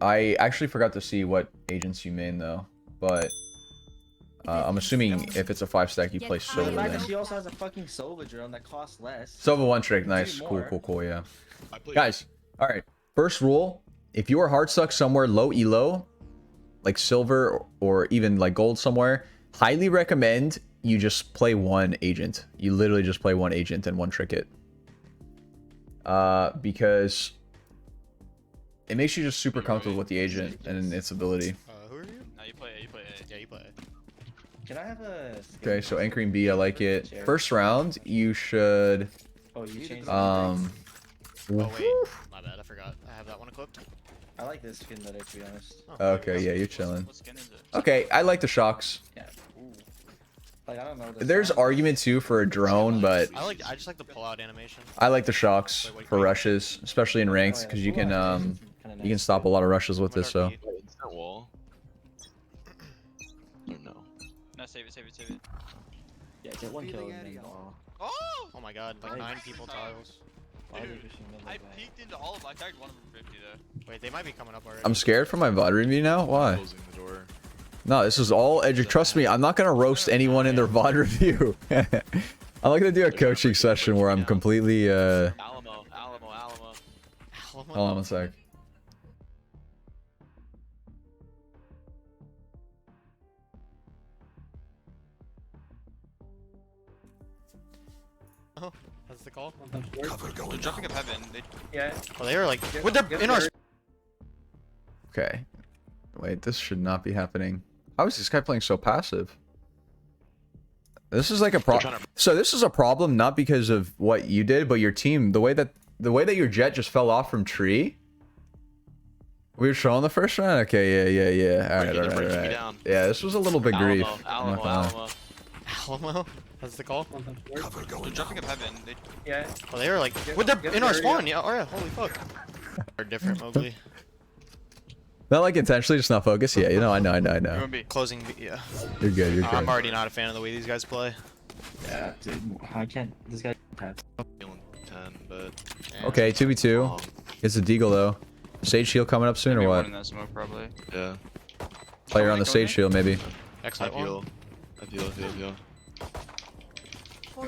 I actually forgot to see what agents you main though, but I'm assuming if it's a 5-stack, you play Sova then. She also has a fucking Sova drone that costs less. Sova one trick, nice, cool, yeah. Guys, all right. First rule: if you are hard stuck somewhere low elo, like silver or even like gold somewhere, highly recommend you just play one agent. You literally just play one agent and one trick it. Because it makes you just super comfortable with the agent and its ability. Who are you? No, you play A. Yeah, you play. Can I have a... Okay, so anchoring B, I like it. First round, you should... Oh, you changed Oh wait, my bad. I forgot. I have that one equipped. I like this skin better, to be honest. Oh, Okay, yeah, you're chilling. What skin is it? Okay, I like the shocks. Yeah. Ooh. Like, I don't know. There's argument too for a drone, but I just like the pull-out animation. I like the shocks for rushes, especially in ranks, because you can stop a lot of rushes with this. So Instant wall. No. No, save it. Yeah, get one kill and then... Oh my god, like 9 people tiles. I peeked into all of them. I tagged one of them for 50 though. Wait, they might be coming up already. I'm scared for my VOD review now. Why? Closing the door. No, this is all edge. Trust me, I'm not gonna roast anyone in their VOD review. I'm not gonna do a coaching session where I'm completely Alamo. Hold on one sec. Oh, that's the call. They're jumping up heaven. Yeah. Oh, they were like, with their in our. Okay. Wait, this should not be happening. How is this guy playing so passive? This is like a problem. So this is a problem not because of what you did, but your team. The way that your jet just fell off from tree. We were trolling the first round. Okay, yeah. All right. Yeah, this was a little bit grief. Alamo. Alamo? That's the call. They're jumping up heaven. Yeah. Oh, they were like, with their in our spawn. Yeah. Oh yeah. Holy fuck. They're different, Mowgli. Not like intentionally, just not focused. Yeah, you know, I know. Closing. Yeah. You're good. I'm already not a fan of the way these guys play. Yeah, dude. I can't. This guy. Feeling 10, but Okay, 2v2. It's a deagle though. Sage shield coming up soon or what? In that smoke, probably. yeah. Player on the sage shield maybe. I feel. Give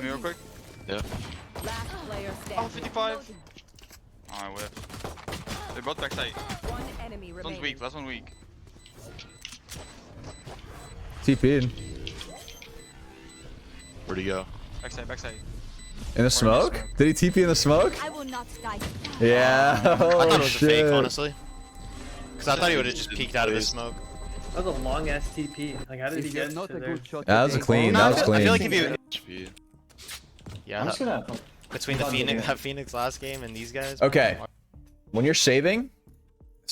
me real quick. Yeah. Last player Oh, standing. 55. Oh, I whiffed. They're both backside. One enemy Last one's remaining. weak. Last one weak. TP'd. Where'd he go? Backside. In the smoke? Did he TP in the smoke? I will not die. Yeah. I thought it Oh was a shit. fake, honestly. Because I thought he would have just peeked out of his smoke. That was a long ass TP. Like, how did he get to there? That was a clean. That was I clean. feel like if you. HP. Yeah. I'm just gonna. Between the Phoenix last game and these guys. Okay. When you're saving,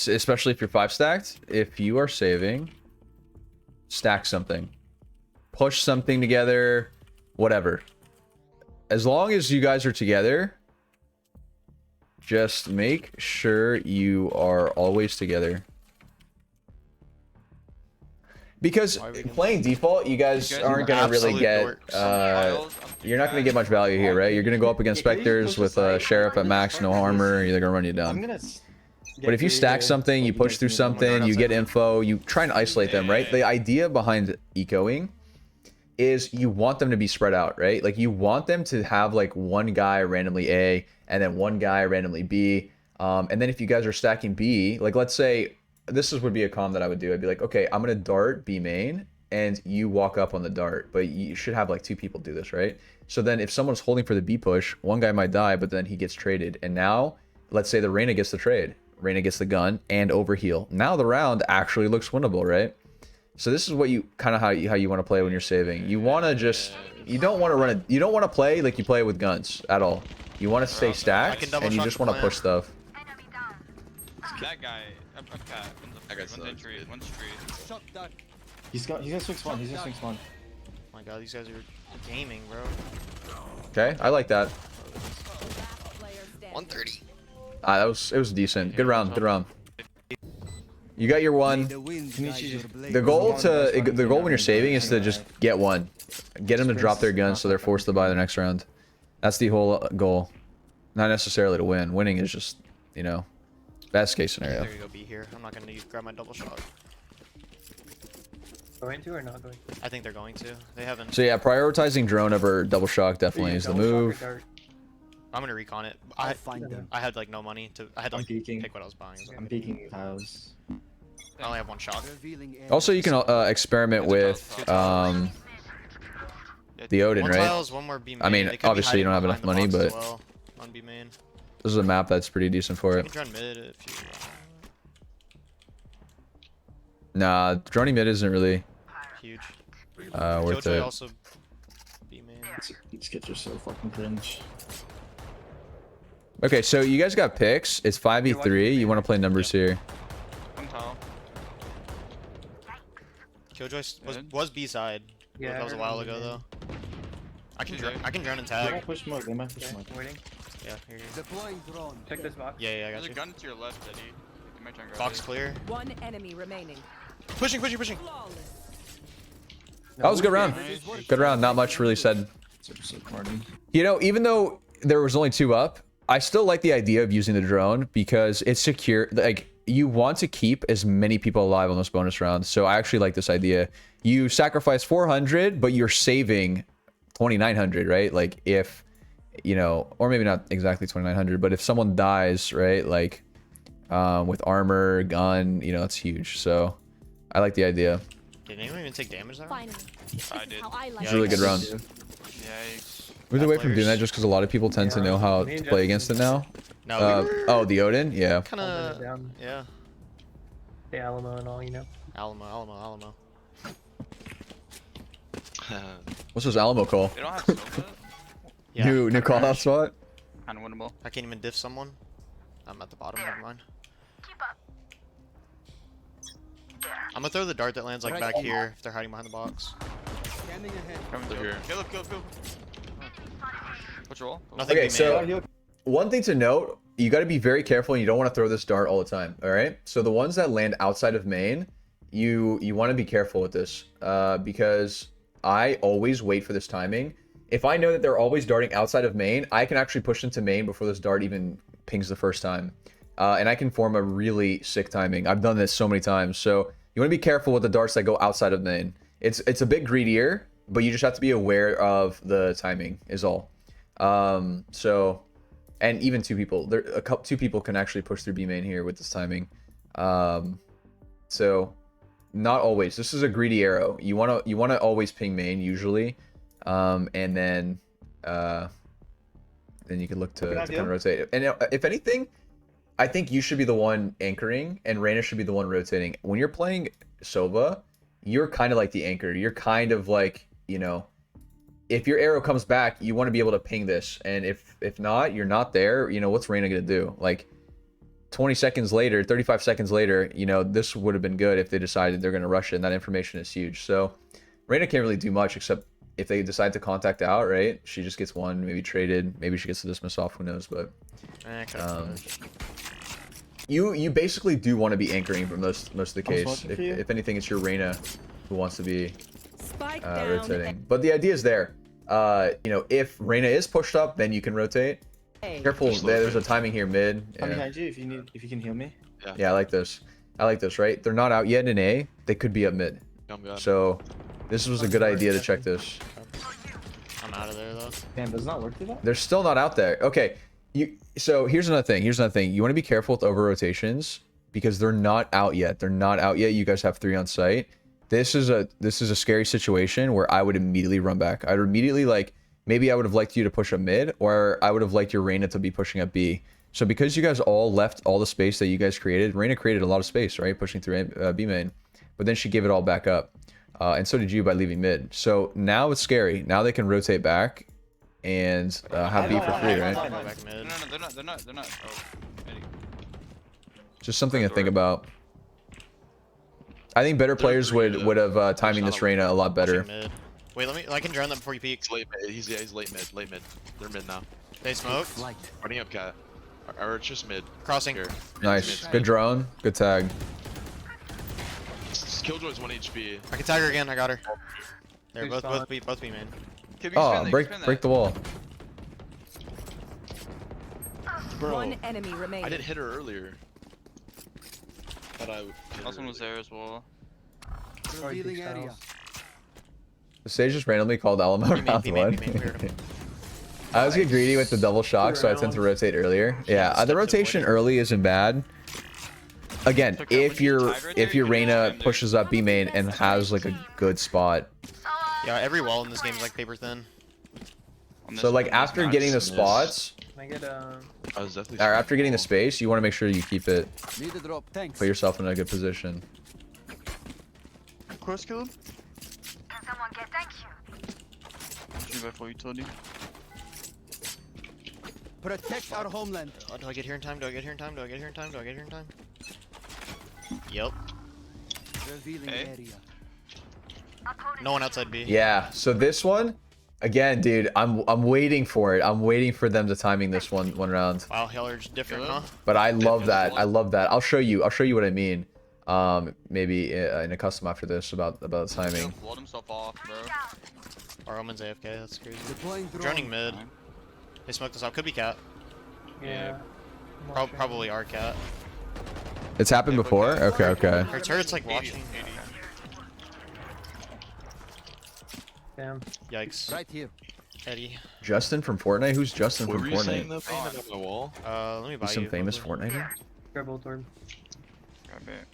especially if you're 5-stacked, if you are saving, stack something. Push something together, whatever. As long as you guys are together, just make sure you are always together. Because playing default, you guys aren't going to really get... you're not going to get much value here, right? You're going to go up against Spectres with Sheriff at max, no armor, they're going to run you down. But if you stack something, you push through something, you get info, you try and isolate them, right? The idea behind ecoing is you want them to be spread out, right? Like you want them to have like one guy randomly A and then one guy randomly B. And then if you guys are stacking B, like let's say would be a comm that I would do. I'd be like, okay, I'm going to dart B main and you walk up on the dart, but you should have like 2 people do this, right? So then if someone's holding for the B push, one guy might die, but then he gets traded. And now let's say the Reyna gets the trade. Reyna gets the gun and overheal. Now the round actually looks winnable, right? So this is what you kind of how you want to play when you're saving. You want to just you don't want to run it. You don't want to play like you play with guns at all. You want to stay stacked and you just want to push stuff. That guy. I'm cat. One's tree. He's gonna swing spawn. He's gonna swing spawn. Oh my god, these guys are gaming, bro. Okay, I like that. Last player standing. 130. It was decent. Good round. You got your one. The goal when you're saving is to just get one. Get them to drop their guns so they're forced to buy the next round. That's the whole goal. Not necessarily to win. Winning is just, you know, Best case scenario. There you go, B here. I'm not gonna grab my double shot. Going to or not going? I think they're going to. They haven't. So yeah, prioritizing drone over double shock definitely is the Double shot or move. dart? I'm gonna recon it. I'll find them. I had like no money to. I had to I'm like peeking. pick what I was buying. So I'm peeking tiles. I only have one shot. Also, you can experiment with the Odin, One right? tiles, one more B main. I mean, They could be obviously you don't have hiding enough money, behind the but box as well, on B main. this is a map that's pretty decent for You it. can drone mid if you. Nah, droning mid isn't really Huge. worth Killjoy it. also B main. These kids are so fucking cringe. Okay, so you guys got picks. It's 5v3. You want to play numbers here. One tile. Killjoy was B side. Yeah, That was a I while remember ago that. though. I can drone and They might tag. push smoke. They might push smoke. Waiting. Yeah, here you go. Check this box. Yeah, I There's got a you. gun to your left, Eddie. You might try and grab Box it. clear. One enemy remaining. Pushing. That was a good round. Good round. Not much really said. So party. You know, even though there was only 2 up, I still like the idea of using the drone because it's secure. Like, you want to keep as many people alive on those bonus rounds. So I actually like this idea. You sacrifice 400, but you're saving 2,900, right? Like, if, you know, or maybe not exactly 2,900, but if someone dies, right, like, with armor, gun, you know, it's huge. So I like the idea. Did anyone even take damage there? Finally. I did. How I like It's a really good round. Yikes. Moved away from doing that just because a lot of people tend to know how to play against it now. No. Oh, the Odin? Yeah. Kind Holding it of. down. Yeah. The Alamo and all, you know. Alamo. What's this Alamo call? They don't have Sova. Yeah. New call out spot? Unwinnable. I can't even diff someone. I'm at the bottom. Never mind. I'm gonna throw the dart that lands like back here if they're hiding behind the box. Coming They're through. here. Kill. What's your roll? Nothing. Okay, B so main. one thing to note, you got to be very careful and you don't want to throw this dart all the time, all right? So the ones that land outside of main, you want to be careful with this because I always wait for this timing. If I know that they're always darting outside of main, I can actually push into main before this dart even pings the first time. And I can form a really sick timing. I've done this so many times. So you want to be careful with the darts that go outside of main. It's a bit greedier, but you just have to be aware of the timing is all. So, and even 2 people, 2 people can actually push through B main here with this timing. So not always. This is a greedy arrow. You want to always ping main usually. And then you can look to kind of rotate. And if anything, I think you should be the one anchoring and Reyna should be the one rotating. When you're playing Sova, you're kind of like the anchor. You're kind of like, you know, if your arrow comes back, you want to be able to ping this. And if not, you're not there, you know, what's Reyna going to do? Like 20 seconds later, 35 seconds later, you know, this would have been good if they decided they're going to rush it. And that information is huge. So Reyna can't really do much except if they decide to contact out, right? She just gets one, maybe traded. Maybe she gets the dismiss off, who knows, but... You basically do want to be anchoring for most of the case. If anything, it's your Reyna who wants to be rotating. But the idea is there. You know, if Reyna is pushed up, then you can rotate. Careful, there's a timing here mid. I'm Yeah. behind you if you can heal me. Yeah, I like this. I like this, right? They're not out yet in A. They could be up mid. So this was a good idea to check this. I'm out of there though. Damn, does it not work through that? They're still not out there. Okay. So here's another thing. You want to be careful with over rotations because they're not out yet. They're not out yet. You guys have 3 on site. This is a scary situation where I would immediately run back. I'd immediately maybe I would have liked you to push up mid, or I would have liked your Reyna to be pushing up B. So because you guys all left all the space that you guys created, Reyna created a lot of space, right? Pushing through B main, but then she gave it all back up. And so did you by leaving mid. So now it's scary. Now they can rotate back and have B for free, right? No, they're not. Oh, Eddie. Just something to think about. I think better players would have timing this Reyna a lot better. Wait, I can drown them before you peek. He's late mid. He's late mid. They're mid now. They smoked. Running up cat. Or it's just mid. Crossing. Here. Nice. Good drone. Good tag. Killjoy's 1 HP. I can tag her again. I got her. They're Good both B main. Oh, break the wall. One enemy remaining. I didn't hit her earlier. Thought I would. Last one was there as well. Revealing area. The stage just randomly called Alamo round one. I always get greedy with the double shock, so I tend to rotate earlier. Yeah, the rotation early isn't bad. Again, if your Reyna pushes up B main and has like a good spot. Yeah, every wall in this game is like paper thin. So like after getting the spots, Can I get I was definitely. or after getting the space, you want to make sure you keep it. Need a drop. Thanks. Put yourself in a good position. Cross kill him. Can someone get thank you? For utility. Protect our homeland. Oh, do I get here in time? Do I get here in time? Do I get here in time? Do I get here in time? Yep. Revealing Hey. area. No one outside B. Yeah. So this one, again, dude, I'm waiting for it. I'm waiting for them to timing this one round. Wow, y'all are just different, huh? But I love that. I love that. I'll show you what I mean. Maybe in a custom after this about the timing. Walled himself off, bro. Our Omen's AFK, that's crazy. Deploying drone. Droning mid. They smoked us out. Could be cat. yeah? Probably our cat. It's happened before. Okay. Okay. Her turret's like watching. Damn. Yikes. Right here. Eddie. Justin from Fortnite. Who's Justin What from were you saying Fortnite? though, Payne, about my wall? Let me buy He's some you. famous probably. Fortniter. Grab both orb. Grab it.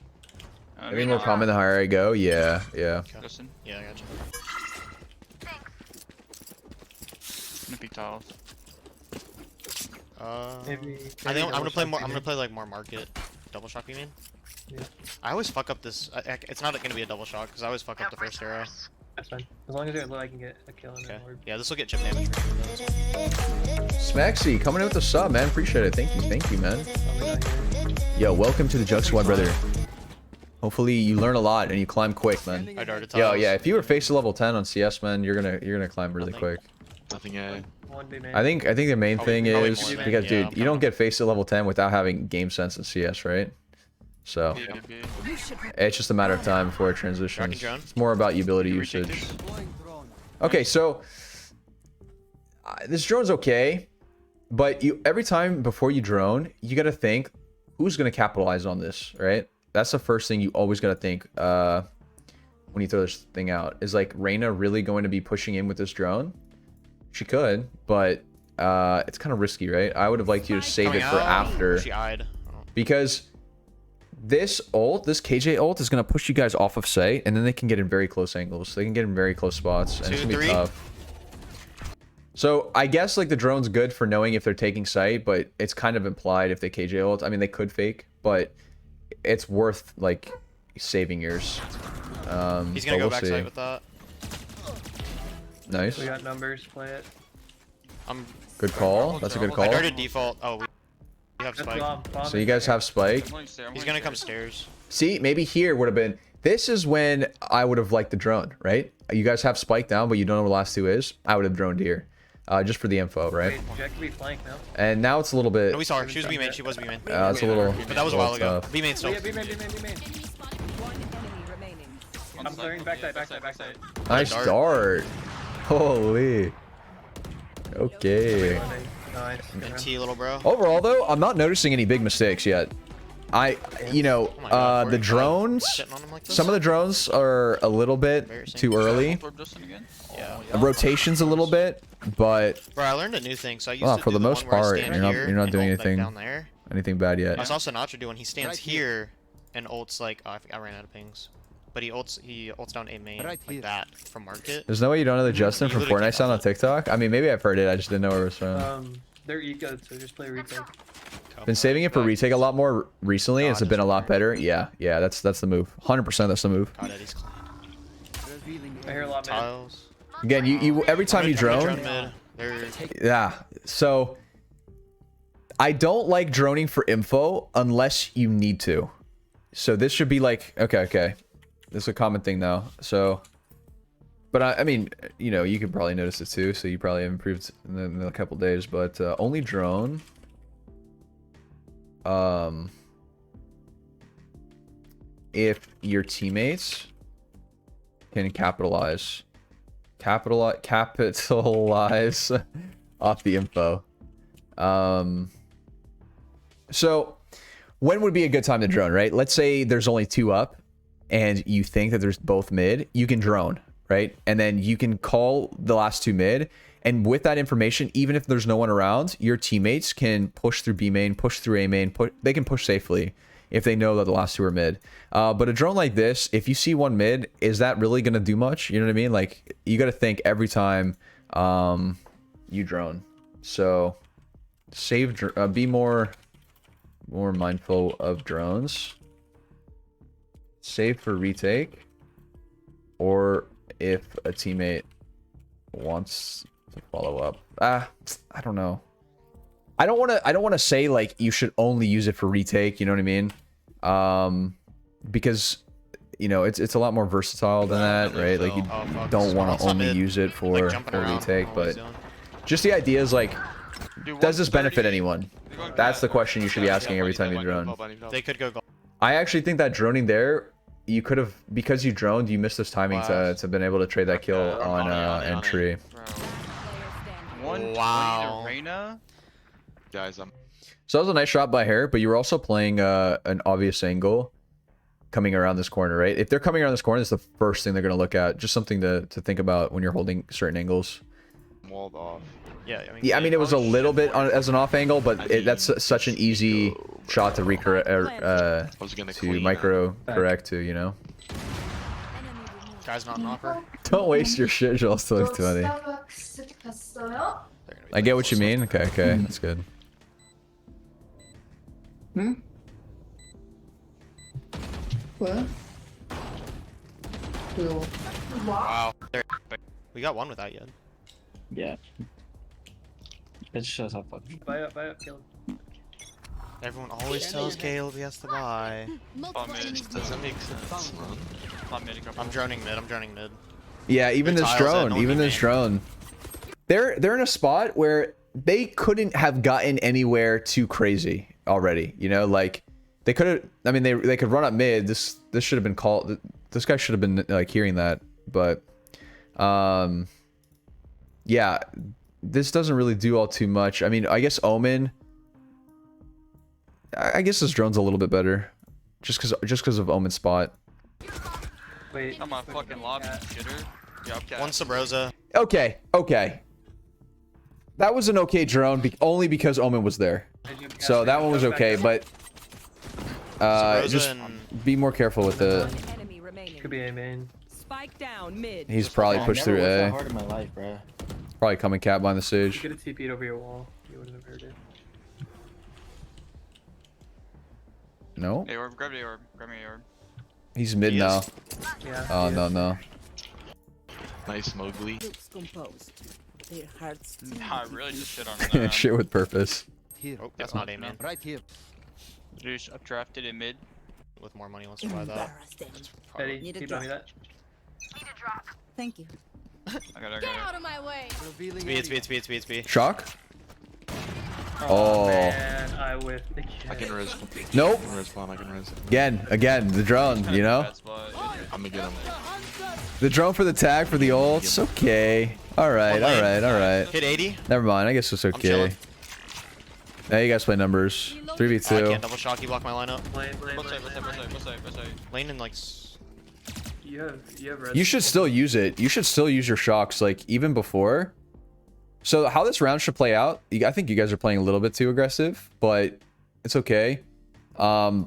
Maybe more common the higher I go. Yeah. Justin. Yeah, I got you. I'm gonna peek tiles. Maybe. I think I'm gonna play more. I'm gonna play like more market. Double shock, you mean? Yeah. I always fuck up this. It's not gonna be a double shock because I always fuck up the first arrow. That's fine. As long as I can get a kill in Okay. the orb. Yeah, this will get chip damage. Smexy coming in with the sub, man. Appreciate it. Thank you, man. Probably not here. Yo, welcome to the Jux Squad, brother. Hopefully you learn a lot and you climb quick, man. I darted Yo, tiles. yeah. If you were face to level 10 on CS, man, you're gonna climb really quick. Nothing. A. One big man. I think the main thing Probably is more than- because, yeah, dude, I'm you don't coming. get face to level 10 without having game sense in CS, right? So it's just a matter of time before it transitions. drone. It's more about utility Can we take usage. this? Deploying drone. Okay, so this drone's okay, but every time before you drone, you gotta think who's gonna capitalize on this, right? That's the first thing you always gotta think when you throw this thing out. Is like Reyna really going to be pushing in with this drone? She could, but it's kind of risky, right? I would have liked you to save it for after, She eyed. because this KJ ult is gonna push you guys off of sight, and then they can get in very close angles. They can get in very close spots, and it's gonna be 2-3. tough. So I guess like the drone's good for knowing if they're taking sight, but it's kind of implied if they KJ ult. I mean, they could fake, but it's worth like saving yours. He's but gonna go we'll backside see. with that. Nice, We got numbers. Play it. I'm. good call. That's a good I call. darted default. Oh, we have That's spike. bomb. So you guys have spike. He's gonna come stairs. See, maybe here would have been. This is when I would have liked the drone, right? You guys have spike down, but you don't know where the last two is. I would have droned here, just for the info, right? Wait, Jack could be flank now. And now it's a little bit. No, we saw her. She was B main. She was B main. It's a little. But that was a while ago. tough. B main still. Yeah, be main. One enemy remaining. I'm clearing backside. Nice Dart. start. Holy. Okay. Nice. NT, little bro. Overall, though, I'm not noticing any big mistakes yet. Oh my God, The 45. drones. Sitting on him like this? Some of the drones are a little bit Embarrassing. too early. Yeah. Rotations a little bit, but Bro, I learned a new thing. So I used Oh, to for do the most one where I part, stand you're not- here you're not and doing ult, like, anything. down there. anything bad I yet. saw Sinatra do when he stands Right here. here and ults like I ran out of pings. But he ults down A main Right like here. that from market. There's no way you don't know the Justin You from literally Fortnite can't sound on help it. TikTok. I mean, maybe I've heard it. I just didn't know where it was from. They're eco, so just play retake. Been saving it for retake a lot more recently. It's been a lot better. Yeah, that's the move. 100% that's the move. God, Eddie's clean. Revealing I hear a lot, man. Tiles. Again, you every time you I'm gonna drone, mid. They're yeah. So I don't like droning for info unless you need to. So this should be like okay. This is a common thing now. So, but I mean, you could probably notice it too. So you probably have improved in a couple days. But only drone. If your teammates can capitalize off the info. So when would be a good time to drone, right? Let's say there's only 2 up and you think that there's both mid, you can drone, right? And then you can call the last 2 mid. And with that information, even if there's no one around, your teammates can push through B main, push through A main, they can push safely if they know that the last 2 are mid. But a drone like this, if you see one mid, is that really going to do much? You know what I mean? Like, you got to think every time you drone. So be more mindful of drones. Save for retake, or if a teammate wants to follow up. I don't know. I don't want to say like you should only use it for retake, you know what I mean? Because you know, it's a lot more versatile than that, right? Like, you don't want to only use it for retake, but just the idea is like, does this benefit anyone? That's the question you should be asking every time you drone. They could go. I actually think that droning there, you could have, because you droned, you missed this timing to been able to trade that kill on entry. Wow. Guys, So that was a nice shot by her, but you were also playing an obvious angle coming around this corner, right? If they're coming around this corner, it's the first thing they're going to look at. Just something to think about when you're holding certain angles. walled off. Yeah, I mean, it was a little bit as an off angle, but that's such an easy shot to micro correct to, you know. Guy's not an offer. Don't waste your shit, Jollztv. I get what you mean. Okay, that's good. What? Wow. We got one without yet. Yeah. It shows how fucking. Buy up, kill. Everyone always tells Caleb he has to buy. Doesn't make sense, man. I'm droning mid. Yeah, even this drone, they're in a spot where they couldn't have gotten anywhere too crazy already. You know, like they could have. I mean, they could run up mid. This should have been called. This guy should have been like hearing that, but yeah, this doesn't really do all too much. I mean, I guess Omen. I guess this drone's a little bit better, just because of Omen's spot. Wait, I'm on fucking lobby, shitter. Yeah, one sub Rosa. Okay. That was an okay drone, only because Omen was there. So that one was okay, but just be more careful with it. Could be A main. Spike down mid. He's probably pushed through A. Hard in my life, bro. Probably coming cat behind the You stage. could have TP'd over your wall. You wouldn't have heard it. No, Hey, orb, grab me orb. he's mid now. Yeah. Oh no. Nice Mowgli. Looks composed. Their hearts. Nah, I really just shit on that. Shit with purpose. Here. Oh, that's not A man. Right here. Just updrafted in mid. With more money, wants to buy that. Embarrass them. Eddie, Need a keep drop. on me that. Thank you. I got it. of my way. Revealing Speed. Shock. Oh. Man, I whiffed the I can kill. res. Nope. I can res bomb. I can res. Again, the drone. You know, I'm gonna get him. the drone for the tag for the ults. Okay. All right. Hit 80. Never mind. I guess it's okay. chilling. Hey, you guys play numbers. I 3v2. can't double shock. You block my lineup. Lane. Lane and like. You have red. You should still use it. You should still use your shocks, like, even before. So how this round should play out, I think you guys are playing a little bit too aggressive, but it's okay. I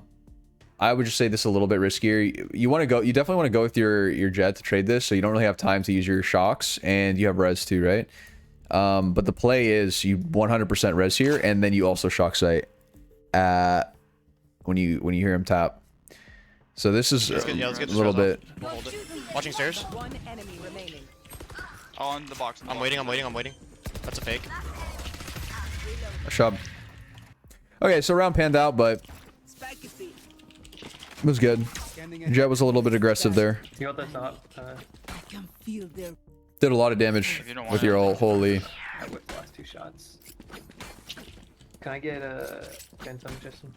would just say this is a little bit riskier. You definitely want to go with your jet to trade this, so you don't really have time to use your shocks, and you have res too, right? But the play is you 100% res here, and then you also shock sight when you hear him tap. So this is let's a get little bit. We'll hold it. Watching stairs. One enemy remaining. On the box. I'm waiting. That's a fake. Shove. Okay, so round panned out, but it was good. Jet was a little bit aggressive there. You got that top. I can feel their Did a lot of damage with your old holy. I whipped the last 2 shots. Can I get a phantom, Justin?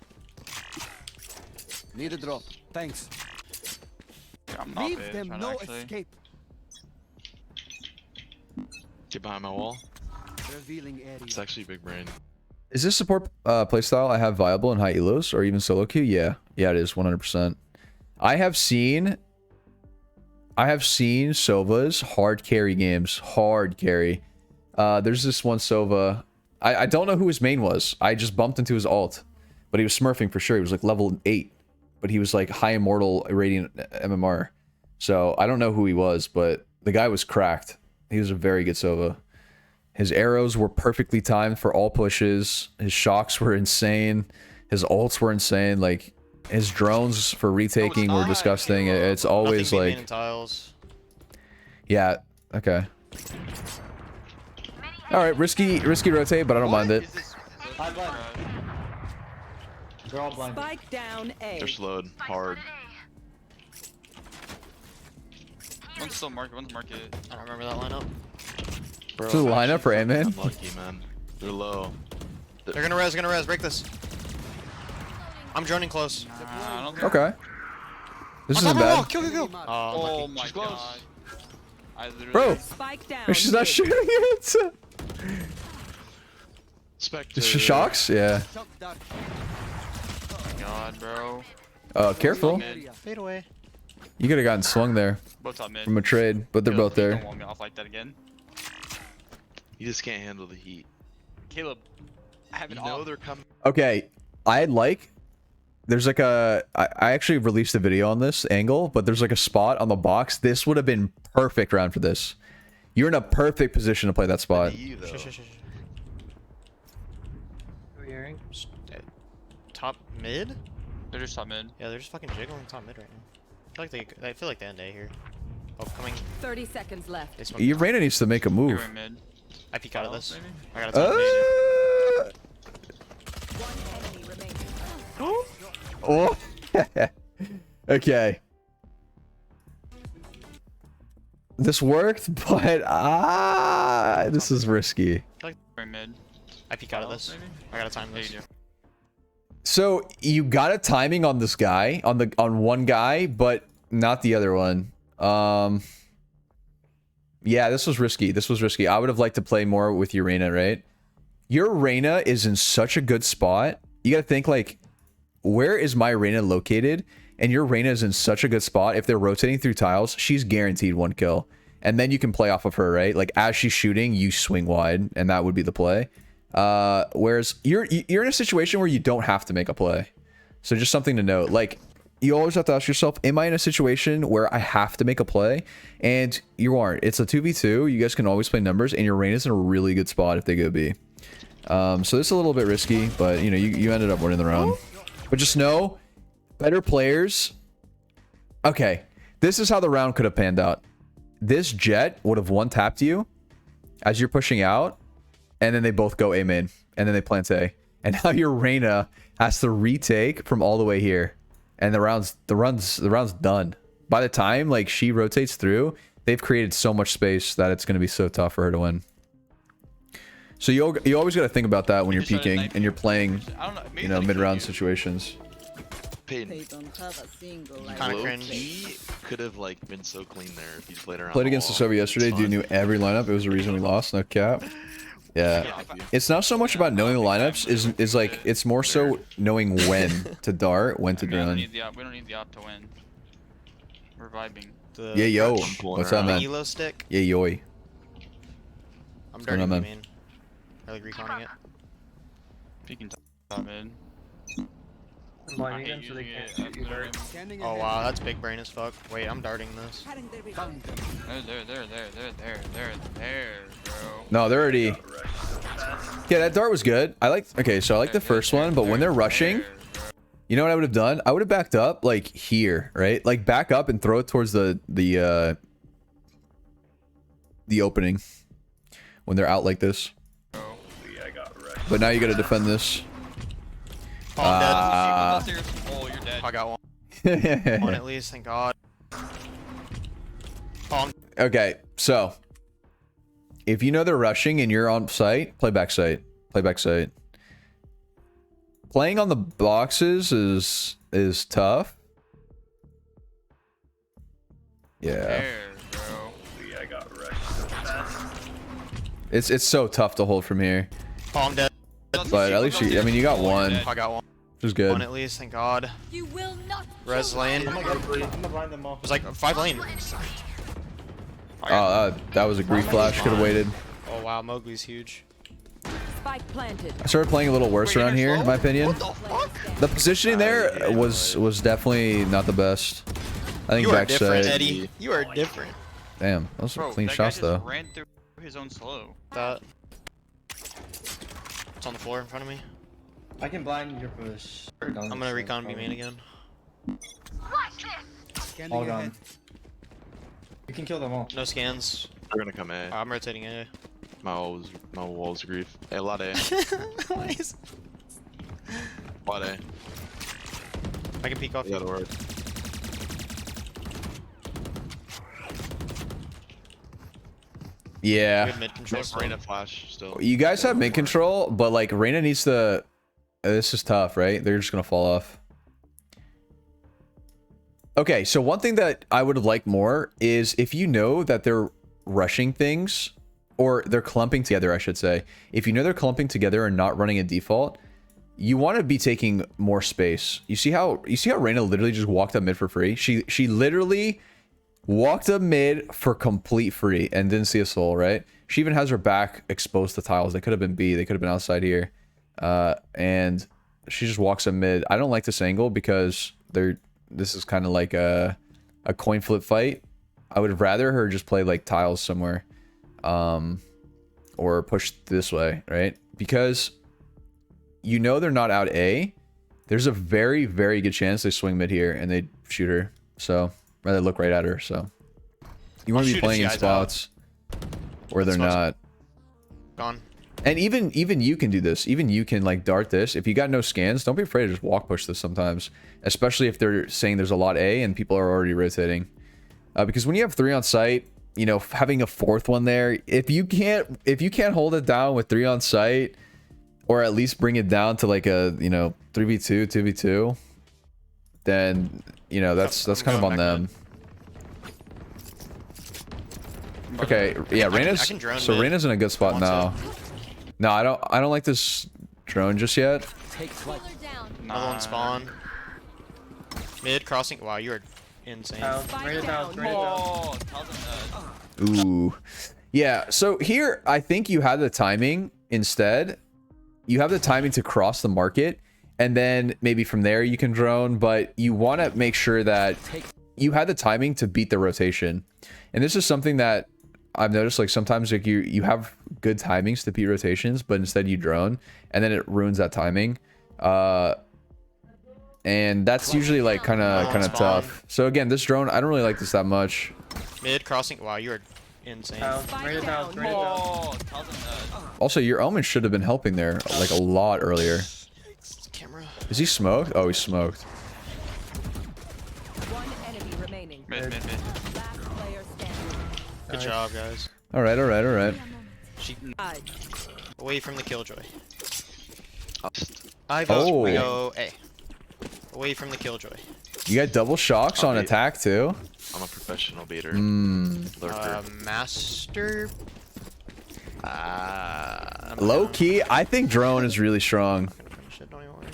Need a drop. Thanks. I'm not Leave big, them trying no to actually. escape. Get behind my wall. Revealing area. It's actually big brain. Is this support playstyle I have viable in high elos or even solo queue? Yeah. Yeah, it is 100%. I have seen Sova's hard carry games. Hard carry. There's this one Sova. I don't know who his main was. I just bumped into his alt. But he was smurfing for sure. He was like level 8. But he was like high immortal radiant MMR. So I don't know who he was, but the guy was cracked. He was a very good Sova. His arrows were perfectly timed for all pushes. His shocks were insane. His ults were insane. Like, his drones for retaking were disgusting. It's always like... Yeah, okay. Alright, risky rotate, but I don't mind it. They're all blind. Spike down A. They're slowed hard. One's still market, one's market. I don't remember that lineup. Bro, To the lineup for A-man? Unlucky, man. They're low. They're gonna res, break this. I'm joining close. I don't think Okay. This On isn't top of the wall, bad. kill. Oh Unlucky. my She's close. god. I literally... Bro, Spike down. she's not shooting it. Spectre. She shocks? Yeah. Shock dart. Oh my god, bro. Careful. Mid. Fade away. You could have gotten swung there Both top mid. from a trade, but they're both You there. don't want me off like that again. You just can't handle the heat. Caleb, I have You it know off. they're coming. Okay, there's like a... I actually released a video on this angle, but there's like a spot on the box. This would have been perfect round for this. You're in a perfect position to play that spot. You, though. Shh. Are we hearing? Top mid? They're just top mid. Yeah, they're just fucking jiggling top mid right now. I feel like they end A here. Oh, coming. 30 seconds left. They smoke. Your Reyna needs to make a You're move. in mid. I peek out of this. Maybe? I got a top mid. One enemy remaining. Oh. Okay. This worked, but this is risky. You're in mid. I peek out of this. Maybe? I gotta time Yeah, this. you do. So you got a timing on this guy, on one guy, but not the other one. Yeah, this was risky. I would have liked to play more with your Reyna, right? Your Reyna is in such a good spot. You gotta think like, where is my Reyna located? And your Reyna is in such a good spot. If they're rotating through tiles, she's guaranteed one kill. And then you can play off of her, right? Like as she's shooting, you swing wide, and that would be the play. Whereas you're in a situation where you don't have to make a play. So just something to note. Like, you always have to ask yourself, am I in a situation where I have to make a play? And you aren't. It's a 2v2. You guys can always play numbers, and your Reyna's in a really good spot if they go B. So this is a little bit risky, but you know, you ended up winning the round. But just know, better players. Okay, this is how the round could have panned out. This Jet would have one-tapped you as you're pushing out, and then they both go A main, and then they plant A. And now your Reyna has to retake from all the way here. And the round's done. By the time like she rotates through, they've created so much space that it's going to be so tough for her to win. So you always got to think about that when you're peeking and you're playing, I don't know. Maybe you know, they mid-round could do- situations. Peyton. don't have a single Kinda cringe. He could have like been so clean there if he played around. Played against the Sova yesterday. Dude knew every lineup. It was the reason we lost. No cap. Yeah. It's not so much about knowing the lineups. Is like it's more so knowing when to dart, when to I mean, we don't run. need the op. We don't need the op to win. We're vibing. The Yeah, yo. I'm pulling What's her up, out. man? Elo stick. Yeah, yoy. I'm going on, dirty, man? man. I like reconning it. Peeking top mid. I'm blinding them so they can't shoot you very. Scanning Oh ahead. wow, that's big brain as fuck. Wait, I'm darting this. Found them. There, bro. No, they're already. Yeah, that dart was good. I like. Okay, so I like the first one, but when they're rushing, you know what I would have done? I would have backed up like here, right? Like back up and throw it towards the opening when they're out like this. But now you got to defend this. Oh, I'm Oh, you're dead. dead. I got one. One at least, thank God. Oh, I'm Okay, so if you know they're rushing and you're on site, play back site. Play back site. Playing on the boxes is tough. Yeah. There, bro. It's so tough to hold from here. Oh, I'm dead. Let's But at least you, I mean, you got one, I got one. which is good. One at least, thank God. You will not. Res lane. I'm gonna blind them all. It was like 5 lane. Oh, that was a grief flash. Could have waited. Oh wow, Mowgli's huge. Spike planted. I started playing a little worse around here, in my opinion. The positioning there was definitely not the best. I think You are different, backside. Eddie. You are different. Damn, those are Bro, clean that guy shots just though. ran through his own slow. That. It's on the floor in front of me. I can blind your push. I'm gonna recon B main again. Scanning All ahead. gone. You can kill them all. No scans. They're gonna come A. I'm rotating A. My walls grief. Hey, a lot A. Nice. Lot A. I can peek off. You gotta work. Yeah, Good mid control. Just Reyna flash still. you guys have mid control, but like Reyna needs to. This is tough, right? They're just gonna fall off. Okay, so one thing that I would have liked more is if you know that they're rushing things, or they're clumping together, I should say. If you know they're clumping together and not running a default, you want to be taking more space. You see how Reyna literally just walked up mid for free? She literally walked up mid for complete free and didn't see a soul, right? She even has her back exposed to tiles. They could have been B. They could have been outside here. And she just walks up mid. I don't like this angle because this is kind of like a coin flip fight. I would rather her just play like tiles somewhere. Or push this way, right? Because you know they're not out A. There's a very, very good chance they swing mid here and they shoot her. So rather look right at her. So you want to be playing in spots where they're not. Gone. And even you can do this. Even you can like dart this. If you got no scans, don't be afraid to just walk push this sometimes. Especially if they're saying there's a lot A and people are already rotating. Because when you have 3 on site, you know, having a 4th one there, if you can't hold it down with 3 on site, or at least bring it down to like a, you know, 3v2, 2v2, then, you know, that's kind of on them. Okay, yeah, Reyna's so Reyna's in a good spot now. No, I don't like this drone just yet. Another one spawn. Mid crossing. Wow, you are insane. Oh, Ooh. Yeah, so here I think you had the timing instead. You have the timing to cross the market, and then maybe from there you can drone, but you want to make sure that you had the timing to beat the rotation. And this is something that I've noticed, like sometimes like you have good timings to beat rotations, but instead you drone, and then it ruins that timing. And that's usually like kind of tough. So again, this drone, I don't really like this that much. Mid crossing. Wow, you are insane. Also, your Omen should have been helping there like a lot earlier. Camera. Is he smoked? Oh, he's smoked. One enemy remaining. Mid. Last player standing. Good job, guys. All right. She Five. away from the killjoy. Oh. We go A. Away from the killjoy. You got double shocks on attack too. I'm a professional beater. Lurker. Master. Low key, I think drone is really strong. Shit, don't even worry.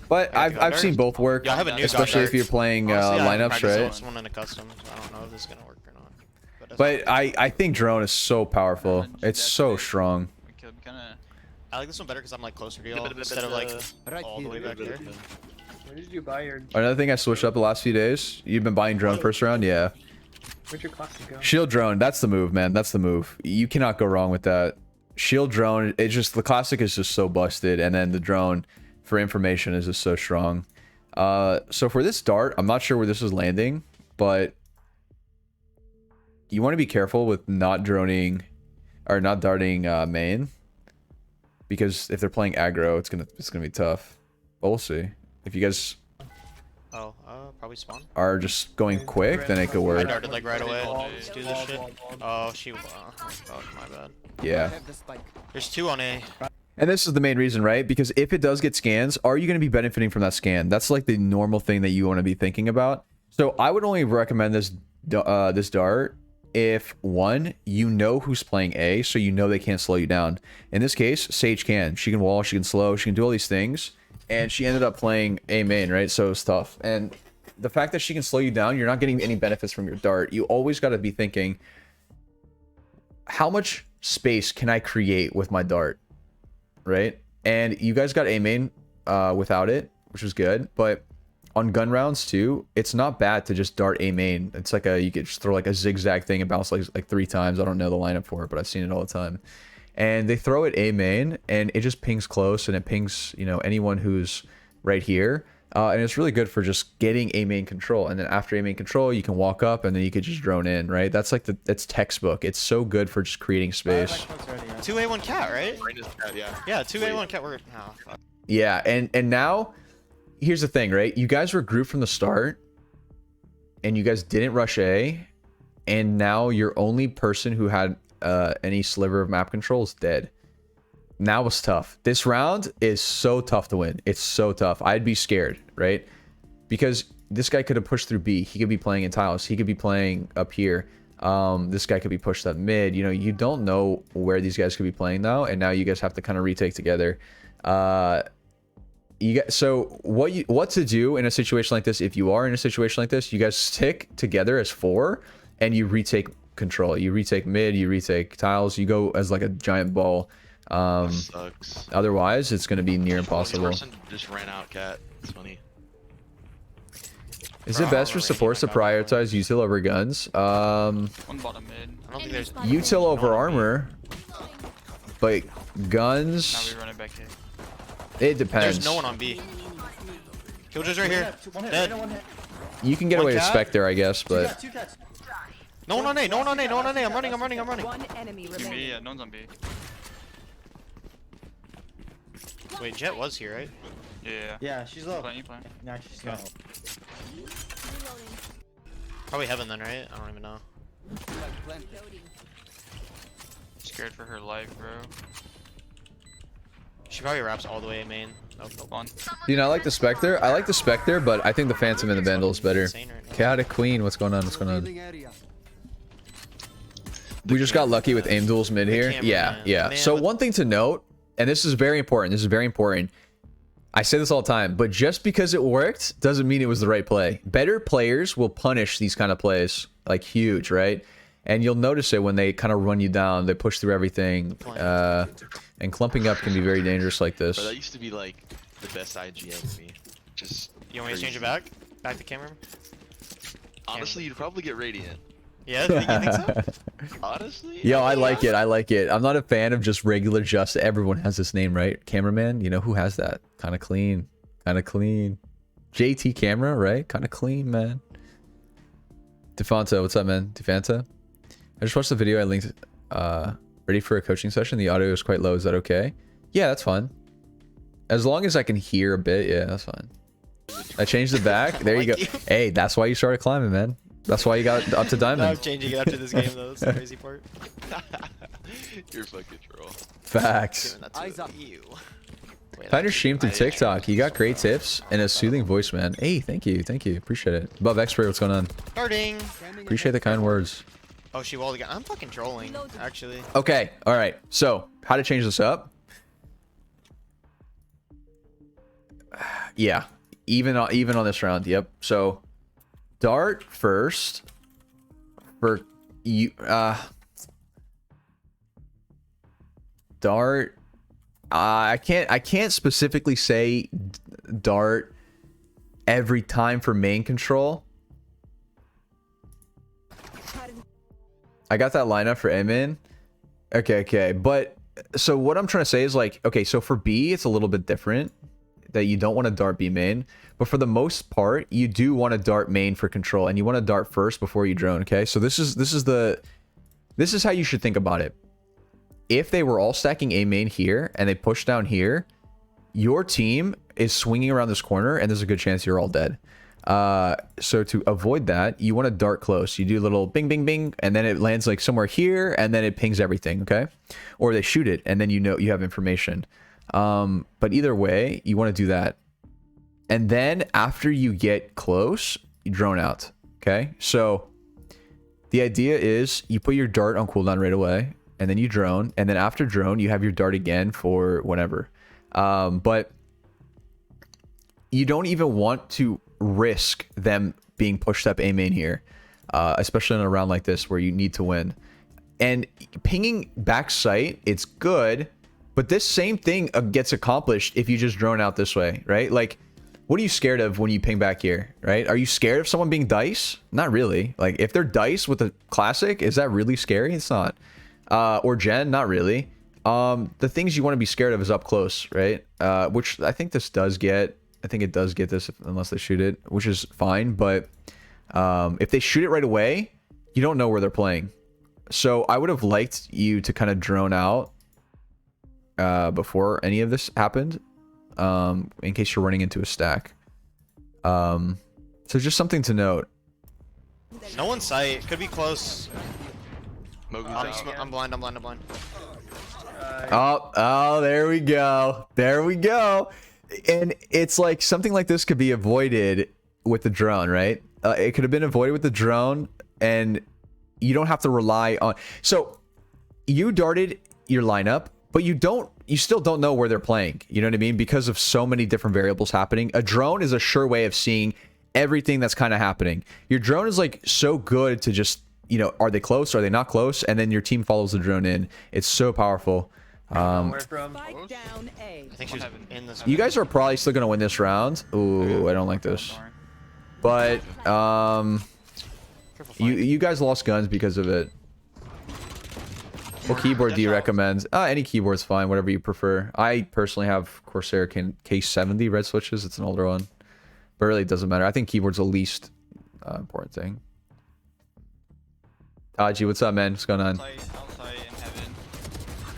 But I've seen both work, Yeah, I have a new especially dart. if you're playing Honestly, I haven't lineups, practiced right? this one in a custom, so I don't know if this is gonna work or not. But I think drone is so powerful. It's so strong. I like this one better because I'm like closer to y'all instead of like all the way back there. Where did you buy your? Another thing I switched up the last few days. You've been buying drone first round, yeah. Where'd your classic go? Shield drone, that's the move, man. That's the move. You cannot go wrong with that. Shield drone, it's just the classic is just so busted, and then the drone for information is just so strong. So for this dart, I'm not sure where this is landing, but you want to be careful with not droning or not darting main, because if they're playing aggro, it's gonna be tough. But we'll see. If you guys Probably spawn. are just going quick, then it could I work. darted like right away. Let's do this shit. Oh, fuck, my bad. Yeah. There's 2 on A. And this is the main reason, right? Because if it does get scans, are you going to be benefiting from that scan? That's like the normal thing that you want to be thinking about. So I would only recommend this dart if one, you know who's playing A, so you know they can't slow you down. In this case, Sage can. She can wall, she can slow, she can do all these things. And she ended up playing A main, right? So it was tough. And the fact that she can slow you down, you're not getting any benefits from your dart. You always got to be thinking, how much space can I create with my dart? Right? And you guys got A main without it, which was good. But on gun rounds too, it's not bad to just dart A main. It's like you could just throw like a zigzag thing and bounce like 3 times. I don't know the lineup for it, but I've seen it all the time. And they throw it A main, and it just pings close, and it pings, you know, anyone who's right here. And it's really good for just getting A main control. And then after A main control, you can walk up, and then you could just drone in, right? That's like it's textbook. It's so good for just creating space. 2A1 cat, right? Yeah. Yeah, 2A1 cat. We're Yeah, and now here's the thing, right? You guys were grouped from the start, and you guys didn't rush A, and now your only person who had any sliver of map control is dead. Now it's tough. This round is so tough to win. It's so tough. I'd be scared, right? Because this guy could have pushed through B. He could be playing in tiles. He could be playing up here. This guy could be pushed up mid. You know, you don't know where these guys could be playing now, and now you guys have to kind of retake together. So what to do in a situation like this? If you are in a situation like this, you guys stick together as 4 and you retake control. You retake mid, you retake tiles, you go as like a giant ball. Sucks. Otherwise it's going to be near impossible. Just ran out, cat. It's funny. Is it best for supports to prioritize util over guns? One bottom mid. I don't think there's Util over armor, but guns, Now we run it back here. it depends. There's no one on B. Killjoy's right here. Dead. You can get One away with cat? Spectre, I guess, but Two cats. No one on A, no one on A, no one on A. I'm running. One enemy B, remaining. yeah, no one's on B. Wait, Jet was here, right? Yeah. Yeah, she's low. Playing. Nah, she's not. Probably Heaven then, right? I don't even know. Scared for her life, bro. She probably wraps all the way A main. Nope, nope. One. you know, I like the Spectre. I like the Spectre, but I think the Phantom and the Vandal is better. Insane right now. Chaotic Queen, what's going on? What's going on? Revealing area. We just got lucky with aim duels mid here. camera, Yeah, man. yeah. Man, So with- one thing to note, and this is very important. This is very important. I say this all the time, but just because it worked doesn't mean it was the right play. Better players will punish these kind of plays, like huge, right? And you'll notice it when they kind of run you down. They push through everything. And clumping up can be very dangerous like But that this. used to be like the best IGL to me. Just You want me to change it crazy. back? Back to camera? Honestly, you'd probably get Radiant. Yeah, you think so? Honestly? Yo, I like it. I like it. I'm not a fan of just regular Just. Everyone has this name, right? Cameraman, you know who has that? Kind of clean. Kind of clean. JT camera, right? Kind of clean, man. Defanta, what's up, man? Defanta? I just watched the video I linked. Ready for a coaching session? The audio is quite low. Is that okay? Yeah, that's fine. As long as I can hear a bit, yeah, that's fine. I changed the back. There you go. Hey, that's why you started climbing, man. That's why you got up to I'm diamond. changing it after this game, though. That's the crazy part. You're fucking troll. Facts. Giving that to Eyes up. you. Wait, Find your stream through TikTok. You got great tips and a soothing voice, man. Hey, thank you. Thank you. Appreciate it. Above Expert, what's going on? Starting. Appreciate the kind words. Oh, she walled again. I'm fucking trolling, actually. Okay. All right. So, how to change this up? Yeah. Even on this round. Yep. So, dart first for you. Dart. I can't specifically say dart every time for main control. I got that lineup for Emin. Okay. But so what I'm trying to say is like, okay, so for B, it's a little bit different that you don't want to dart B main, but for the most part, you do want to dart main for control, and you want to dart first before you drone. Okay, so this is how you should think about it. If they were all stacking A main here and they push down here, your team is swinging around this corner, and there's a good chance you're all dead. So to avoid that, you want to dart close. You do a little bing, bing, bing, and then it lands like somewhere here, and then it pings everything, okay? Or they shoot it, and then you know you have information. But either way, you want to do that. And then after you get close, you drone out, okay? So The idea is you put your dart on cooldown right away, and then you drone, and then after drone, you have your dart again for whenever. But you don't even want to risk them being pushed up A main here, especially in a round like this where you need to win. And pinging back sight, it's good, but this same thing gets accomplished if you just drone out this way, right? Like, what are you scared of when you ping back here, right? Are you scared of someone being dice? Not really. Like, if they're dice with a classic, is that really scary? It's not. Or gen, not really. The things you want to be scared of is up close, right? Which I think this does get. I think it does get this unless they shoot it, which is fine. But if they shoot it right away, you don't know where they're playing. So I would have liked you to kind of drone out before any of this happened, in case you're running into a stack. So just something to note. No one's sight. Could be close. I'm blind. Oh, there we go. There we go. And it's like something like this could be avoided with the drone, right? It could have been avoided with the drone, and you don't have to rely on. So you darted your lineup, but you still don't know where they're playing. You know what I mean? Because of so many different variables happening. A drone is a sure way of seeing everything that's kind of happening. Your drone is like so good to just, you know, are they close? Are they not close? And then your team follows the drone in. It's so powerful. I think she's in this. You guys are probably still gonna win this round. Ooh, I don't like this. But you guys lost guns because of it. What keyboard do you recommend? Any keyboard's fine, whatever you prefer. I personally have Corsair K70 red switches. It's an older one, but really it doesn't matter. I think keyboard's the least important thing. Taji, what's up, man? What's going on?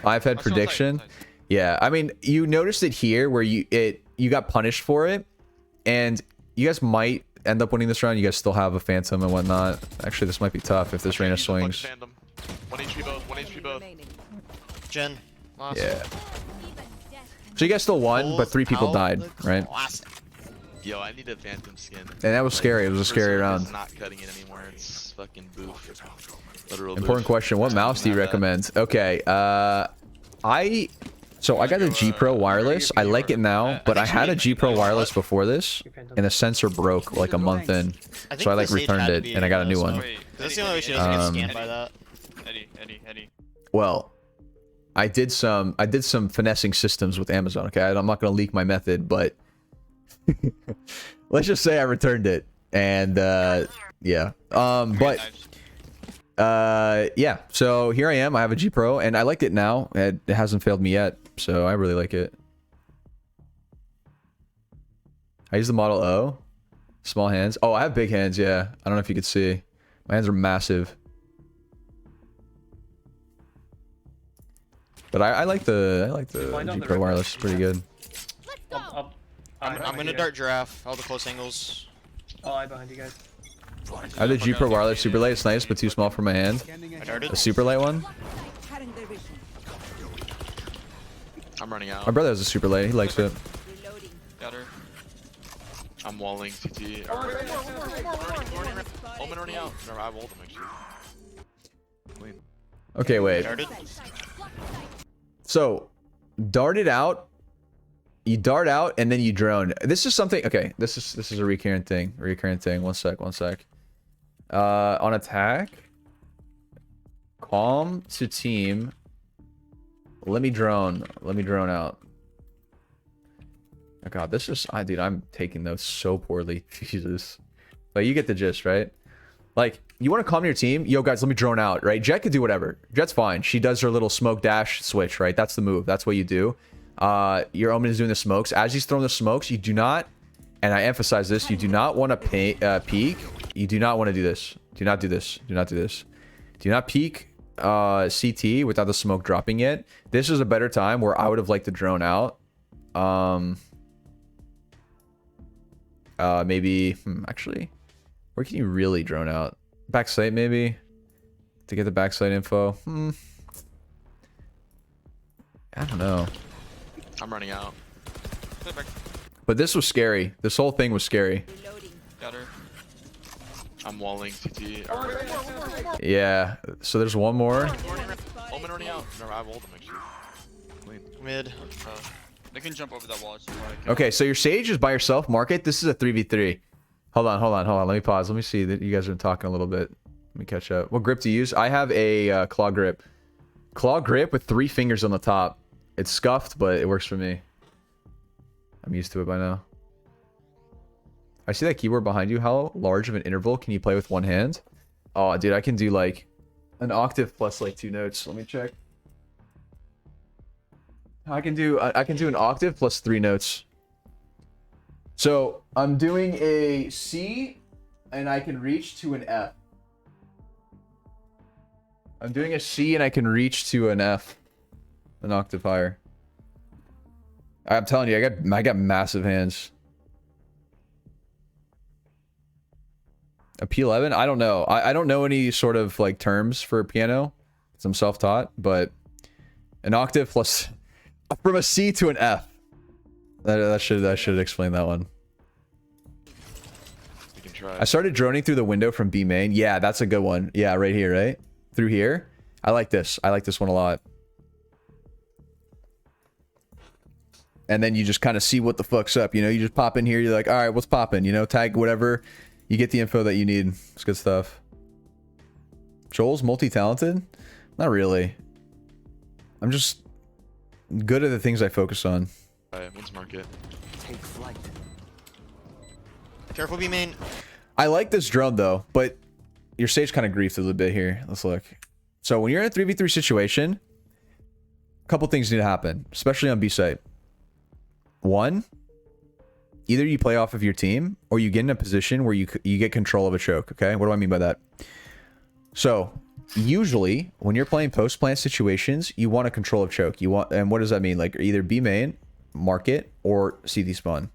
I've had prediction. Yeah, I mean, you noticed it here where you got punished for it, and you guys might end up winning this round. You guys still have a phantom and whatnot. Actually, this might be tough if this Reyna swings. 1 HP both. 1 HP both. Gen. Lost. Yeah. So you guys still won, but 3 people died, right? Yo, I need a phantom skin. And that was scary. It was a scary round. It's not cutting it anymore. It's fucking boof. Literal Important boof. question. What mouse do you recommend? Okay. I got a G Pro wireless. I like it now, but I had a G Pro wireless before this, and the sensor broke like a month in, so I like returned it and I got a new one. That's the only way she doesn't get scanned by that. Eddie. Well, I did some finessing systems with Amazon. Okay, I'm not gonna leak my method, but let's just say I returned it, and yeah. Yeah, so here I am. I have a G Pro, and I liked it now. It hasn't failed me yet, so I really like it. I use the Model O. Small hands. Oh, I have big hands, yeah. I don't know if you could see. My hands are massive. But I like the G Pro wireless. It's pretty good. I'm gonna dart giraffe. All the close angles. Oh, I'm behind you guys. I have the G Pro wireless super light. It's nice, but too small for my hand. The super light one. I'm running out. My brother has a super light. He likes it. Got her. I'm walling CT. Omen running out. No, I walled him actually. Clean. Okay, wait. So, dart it out. You dart out and then you drone. This is something. Okay, this is a recurrent thing. One sec. On attack, comm to team. Let me drone out. Oh god, this is dude, I'm taking those so poorly. Jesus. Like, you get the gist, right? Like, you want to calm your team? Yo, guys, let me drone out, right? Jet could do whatever. Jet's fine. She does her little smoke dash switch, right? That's the move. That's what you do. Your Omen is doing the smokes. As he's throwing the smokes, you do not, and I emphasize this, you do not want to peek. You do not want to do this. Do not do this. Do not do this. Do not peek CT without the smoke dropping yet. This is a better time where I would have liked to drone out. Maybe, actually, where can you really drone out? Backside, maybe, to get the backside info. I don't know. I'm running out. But this was scary. This whole thing was scary. Got her. I'm walling CT. Yeah. So there's one more. Omen already out. No, I walled him actually. Clean. Mid. They can jump over that wall. So I can... Okay, so your Sage is by yourself. Market. This is a 3v3. Hold on. Let me pause. Let me see that you guys are talking a little bit. Let me catch up. What grip do you use? I have a claw grip. Claw grip with 3 fingers on the top. It's scuffed, but it works for me. I'm used to it by now. I see that keyboard behind you. How large of an interval can you play with one hand? Oh, dude, I can do like an octave plus like 2 notes. Let me check. I can do an octave plus 3 notes. So I'm doing a C, and I can reach to an F. I'm doing a C, and I can reach to an F, an octave higher. I'm telling you, I got massive hands. A P11? I don't know. I don't know any sort of like terms for piano, because I'm self-taught, but an octave plus from a C to an F. That should explain that one. We can try. I started droning through the window from B main. Yeah, that's a good one. Yeah, right here, right? Through here. I like this. I like this one a lot. And then you just kind of see what the fuck's up. You know, you just pop in here. You're like, all right, what's popping? You know, tag whatever. You get the info that you need. It's good stuff. Joel's multi-talented? Not really. I'm just good at the things I focus on. Alright, when's market? Take flight. Careful, B main. I like this drone though, but your Sage kind of griefed a little bit here. Let's look. So when you're in a 3v3 situation, a couple things need to happen, especially on B site. One, either you play off of your team or you get in a position where you get control of a choke. Okay, what do I mean by that? So usually when you're playing post plant situations, you want a control of choke. You want, and what does that mean? Like either B main, market, or CT spawn.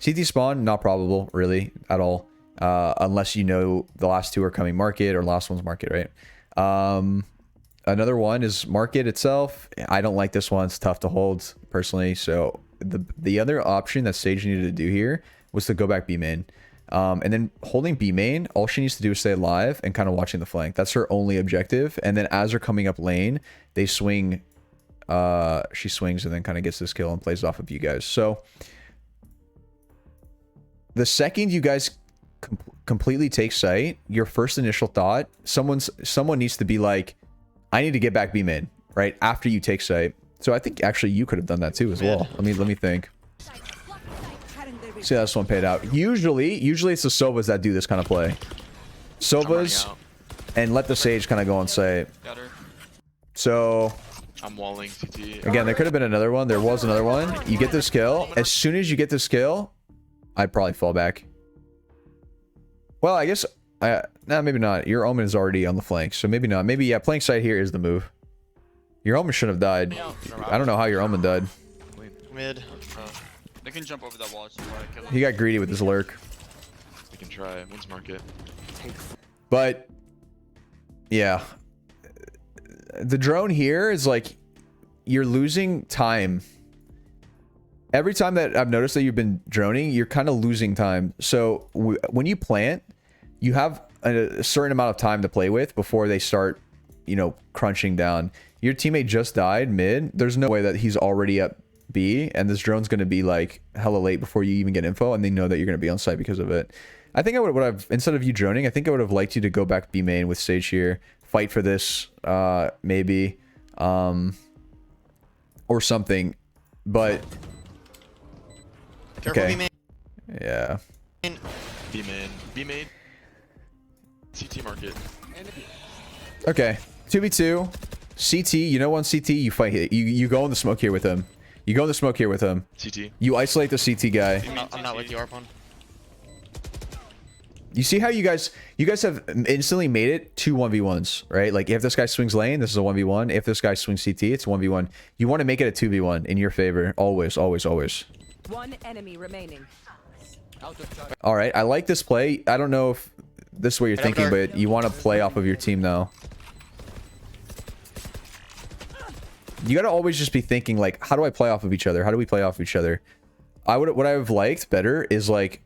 CT spawn, not probable really at all, unless you know the last 2 are coming market or last one's market, right? Another one is market itself. I don't like this one. It's tough to hold personally. So the other option that Sage needed to do here was to go back B main. And then holding B main, all she needs to do is stay alive and kind of watching the flank. That's her only objective. And then as they're coming up lane, they swing. She swings and then kind of gets this kill and plays off of you guys. So the second you guys completely take sight, your first initial thought, someone needs to be like, I need to get back B main, right? After you take sight. So I think actually you could have done that too as well. Let me think. See how this one paid out. Usually it's the Sovas that do this kind of play. Sovas and let the Sage kind of go and say. So I'm walling CT. Again, there could have been another one. There was another one. You get this kill. As soon as you get this kill, I'd probably fall back. Well, I guess nah, maybe not. Your Omen is already on the flank, so maybe not. Maybe yeah, playing side here is the move. Your Omen shouldn't have died. I don't know how your Omen died. Mid. They can jump over that wall. So I kill them. He got greedy with his lurk. We can try. When's market? But yeah, the drone here is like you're losing time. Every time that I've noticed that you've been droning, you're kind of losing time. So when you plant, you have a certain amount of time to play with before they start, you know, crunching down. Your teammate just died mid. There's no way that he's already up B, and this drone's going to be like hella late before you even get info, and they know that you're going to be on site because of it. I think I would have, instead of you droning, I think I would have liked you to go back B main with Sage here, fight for this, maybe, or something, but okay, yeah. B main. B main. CT market. Okay, 2v2, CT. You know, on CT, you fight it. You go in the smoke here with him. You go in the smoke here with him. CT. You isolate the CT guy. I'm not with you, Arpon. You see how you guys have instantly made it 2 1v1s, right? Like if this guy swings lane, this is a 1v1. If this guy swings CT, it's a 1v1. You want to make it a 2v1 in your favor. Always, always, always. One enemy remaining. All right, I like this play. I don't know if this is what you're thinking, but you want to play off of your team now. You got to always just be thinking like, how do I play off of each other? How do we play off of each other? What I would have liked better is like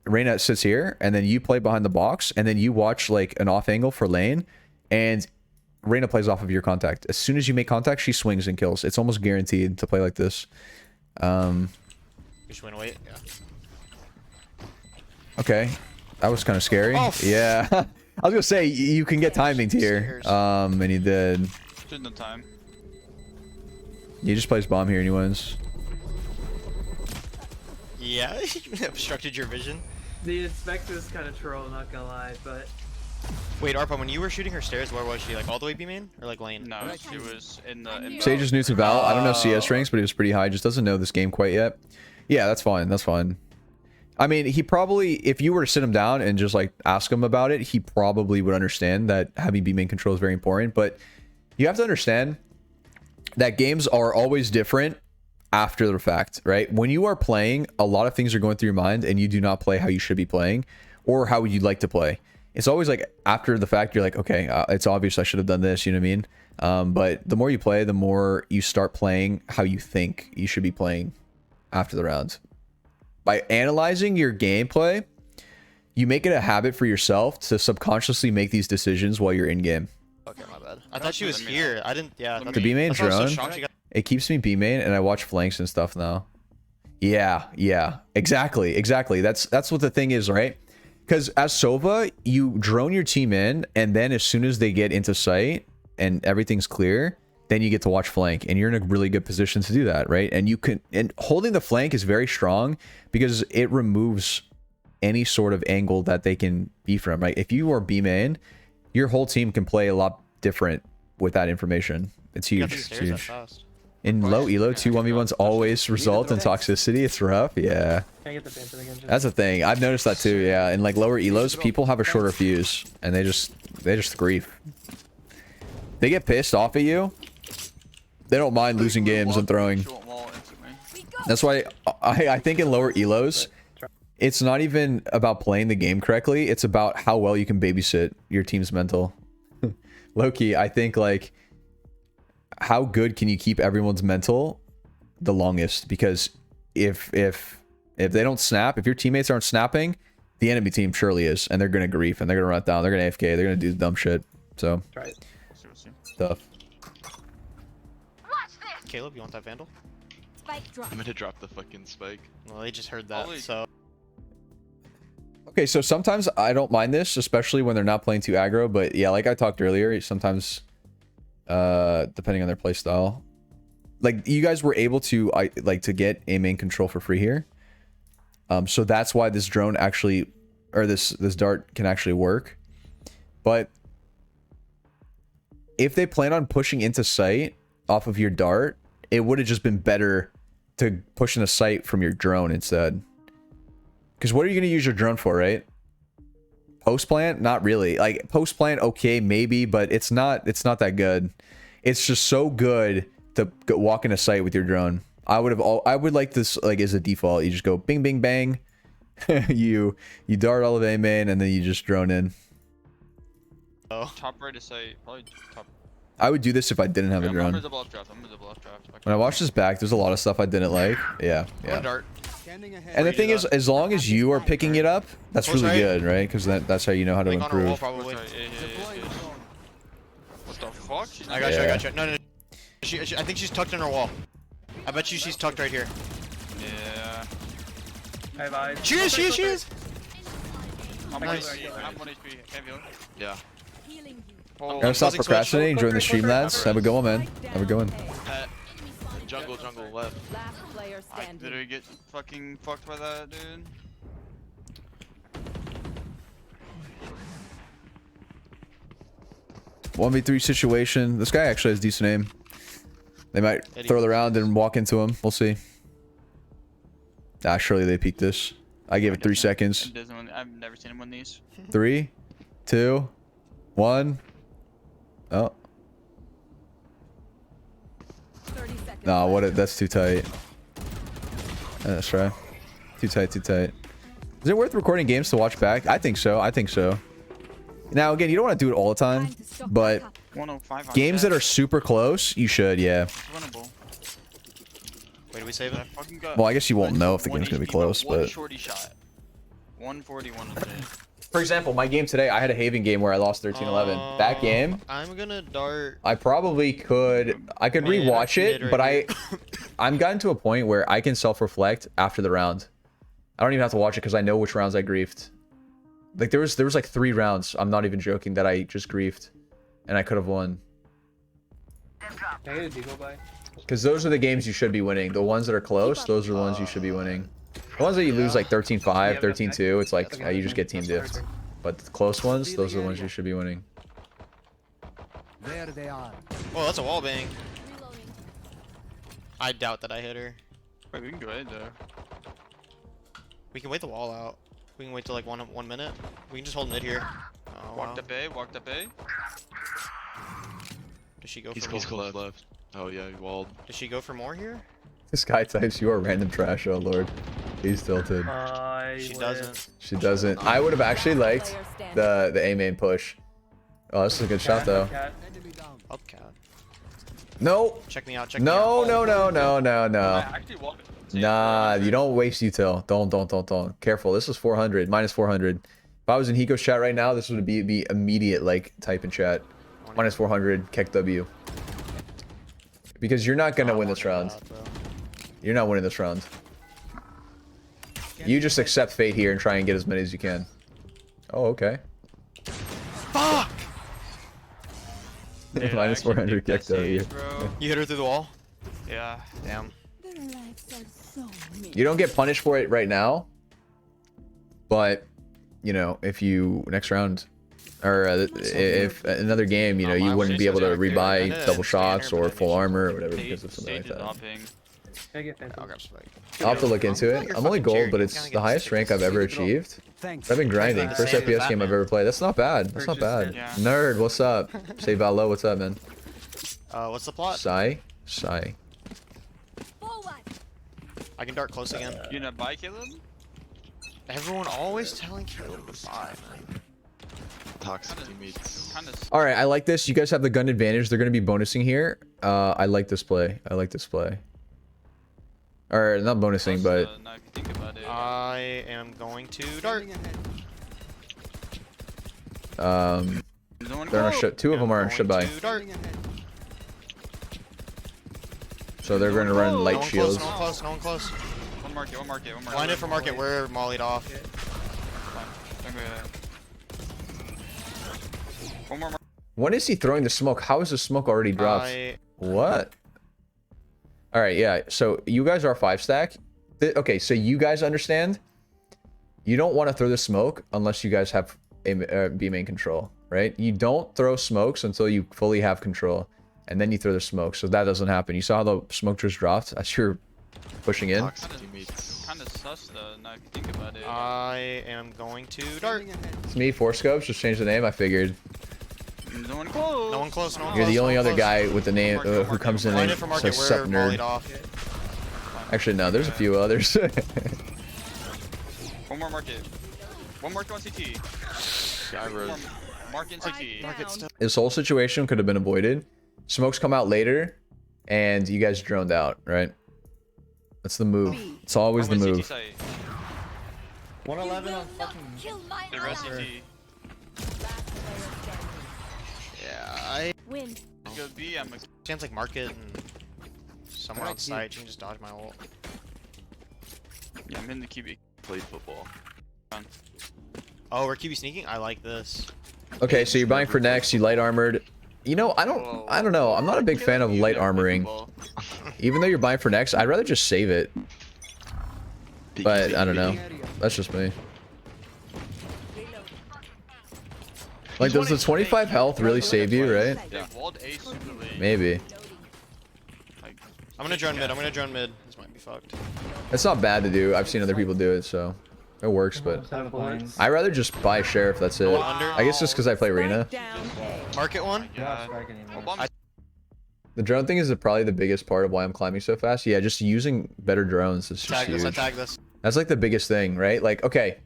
Reyna sits here, and then you play behind the box, and then you watch like an off angle for lane, and Reyna plays off of your contact. As soon as you make contact, she swings and kills. It's almost guaranteed to play like this. You just went away. Yeah. Okay, that was kind of scary. Oh, yeah, I was gonna say you can get timing here. And he did. There's no time. He just plays bomb here and he wins. Yeah, you obstructed your vision. The inspector's kind of troll, not gonna lie, but... Wait, Arpa, when you were shooting her stairs, where was she? Like all the way B main? Or like lane? No, she was in the... Sage is new to Val. I don't know CS ranks, but he was pretty high. Just doesn't know this game quite yet. Yeah, that's fine. That's fine. I mean, he probably, if you were to sit him down and just like ask him about it, he probably would understand that having B main control is very important. But you have to understand that games are always different after the fact, right? When you are playing, a lot of things are going through your mind and you do not play how you should be playing or how you'd like to play. It's always like after the fact, you're like, okay, it's obvious I should have done this, you know what I mean? But the more you play, the more you start playing how you think you should be playing after the round. By analyzing your gameplay, you make it a habit for yourself to subconsciously make these decisions while you're in game. Okay, my bad. I thought she was here. I didn't, yeah. The B main drone, it keeps me B main and I watch flanks and stuff now. Yeah, exactly. That's what the thing is, right? Because as Sova, you drone your team in, and then as soon as they get into sight and everything's clear, then you get to watch flank, and you're in a really good position to do that, right? And you can, and holding the flank is very strong because it removes any sort of angle that they can be from, right? If you are B main, your whole team can play a lot different with that information. It's huge. It's huge. In low elo, 2 1v1s always result in toxicity. It's rough. Yeah. That's the thing. I've noticed that too. Yeah. In like lower elos, people have a shorter fuse, and they just grief. They get pissed off at you. They don't mind losing games and throwing. That's why I think in lower elos, it's not even about playing the game correctly. It's about how well you can babysit your team's mental. Low-key, I think like how good can you keep everyone's mental the longest? Because if they don't snap, if your teammates aren't snapping, the enemy team surely is, and they're gonna grief and they're gonna run it down. They're gonna AFK. They're gonna do dumb shit. So stuff. Caleb, you want that vandal? Spike drop. I'm gonna drop the fucking spike. Well, they just heard that, so. Okay, so sometimes I don't mind this, especially when they're not playing too aggro. But yeah, like I talked earlier, sometimes, depending on their play style, like you guys were able to to get a main control for free here. So that's why this drone actually, or this dart can actually work. But if they plan on pushing into sight off of your dart, it would have just been better to push into sight from your drone instead. Because what are you going to use your drone for, right? Post plant? Not really. Like post plant, okay, maybe, but it's not that good. It's just so good to walk into sight with your drone. I would like this like as a default. You just go bing, bing, bang. you dart all of A main and then you just drone in. Oh. Top right is sight. Probably top. I would do this if I didn't have a drone. I'm gonna double up draft. When I watch this back, there's a lot of stuff I didn't like. Yeah. Dart. And the thing is, as long as you are picking it up, that's really good, right? Because that's how you know how to improve. Probably. What the fuck? I got you. No. I think she's tucked in her wall. I bet you she's tucked right here. Yeah. Hey, bye. She is. I'm 1 HP. Can't heal. Yeah. Gotta stop procrastinating. Join the stream, lads. Have a good one, man. Have a good one. Jungle left. Last player I standing. literally get fucking fucked by that, dude. One v 3 situation. This guy actually has decent aim. They might throw the round and walk into him. We'll see. Ah, surely they peeked this. I gave it 3 seconds. I've never seen him win these. 3, 2, 1. Oh. 30 seconds. Nah, that's too tight. That's right. Too tight. Is it worth recording games to watch back? I think so. Now, again, you don't want to do it all the time, but 105 games that are super close, you should, yeah. Winnable. Wait, do we save it? Well, I guess you won't know if the game's going to be close, but... Shorty shot. 141 a day. For example, my game today, I had a Haven game where I lost 13-11. That game, I'm gonna dart. I probably could. I could Mid, rewatch it, mid but right I'm gotten to a point where I can self-reflect after the round. I don't even have to watch it because I know which rounds I griefed. Like there was like 3 rounds. I'm not even joking that I just griefed, and I could have won. Can I get a deagle by? Because those are the games you should be winning. The ones that are close, those are the ones you should be winning. The ones that you lose like 13-5, 13-2, it's like you just get team diffed. But the close ones, those are the ones you should be winning. There they are. Oh, that's a wall bang. Reloading. I doubt that I hit her. Wait, we can go ahead though. We can wait the wall out. We can wait till like one minute. We can just hold mid here. Oh, Walked wow. up A, walked up A. Does she go He's for close more? left. Oh yeah, he walled. Does she go for more here? This guy types, you are random trash, oh lord. He's tilted. She doesn't. She doesn't. I would have actually liked Player standing. the A main push. Oh, this is a good shot though. Enemy down. Up cat. No. Check me out. Check me No, out. no, no, no, no, I no. actually walked. Nah, you don't waste util. Don't. Careful. This is 400. Minus 400. If I was in Hiko's chat right now, this would be immediate, like, type in chat. Minus 400, Keck W. Because you're not gonna win this round. You're not winning this round. You just accept fate here and try and get as many as you can. Oh, okay. Fuck! Minus 400 Keck W. You hit her through the wall? Yeah. Damn. Their lives are so mean. You don't get punished for it right now. But, you know, if you, next round, or if another game, you know, you wouldn't be able to rebuy double shots or full armor or whatever because of something like that. Can I get Phantom? I'll grab spike. I'll have to look into it. I'm only gold, but it's the highest rank I've ever achieved. Thanks. I've been grinding. First Same with FPS game I've ever played. That's not bad. That's not bad. Yeah. Nerd, what's up? Say Valo, what's up, man? What's the plot? Sai. Forward. I can dart close again. You gonna buy Caleb? Everyone always telling Caleb to buy. Toxic teammates. Kind of. All right, I like this. You guys have the gun advantage. They're gonna be bonusing here. I like this play. Or not bonusing, but Now if you think about it. I am going to dart. they're on ship. 2 of them are on ship by. To dart. So they're gonna run No light one shields. close. No one close. One market. Blind it for market. We're mollied off. Don't go yet. One more market. When is he throwing the smoke? How is the smoke already dropped? What? All right, yeah. So you guys are 5 stack. Okay, so you guys understand. You don't want to throw the smoke unless you guys have B main control, right? You don't throw smokes until you fully have control, and then you throw the smoke. So that doesn't happen. You saw how the smoke just dropped as you're pushing in. Toxic teammates. Kind of sus though. Now if you think about it. I am going to dart. It's me, 4 scopes. Just change the name. I figured. No one close. No one close. No one You're close. the only no one other close. guy with the name who comes in Blind and it for market. says sup We're nerd. mollied off. Actually, no. There's a few others. One more market. One market on CT. Gyros. Market CT. Market still. This whole situation could have been avoided. Smokes come out later, and you guys droned out, right? That's the move. It's always the move. 111 on Not fucking. kill my The rest ally. CT. Last player standing. Yeah. Win. Go B. I'm. Chance like market and somewhere on Alright, site. You can just dodge my ult. Yeah, I'm in the QB. Played football. Oh, we're QB sneaking. I like this. Okay, so you're buying for next. You light armored. You know, I don't know. I'm not a big fan of light armoring. Even though you're buying for next, I'd rather just save it. But I don't know. That's just me. Like, does the 25 health really save you, right? They walled A super late. Maybe. Like, I'm gonna drone mid. I'm gonna drone mid. This might be fucked. It's not bad to do. I've seen other people do it, so it works. But Have blinds. I rather just buy sheriff. That's it. I guess just because I play arena. Market one. You're not yeah. striking anymore. Obama. The drone thing is probably the biggest part of why I'm climbing so fast. Yeah, just using better drones is just Tag this. I huge. tag this. That's like the biggest thing, right? Like, okay,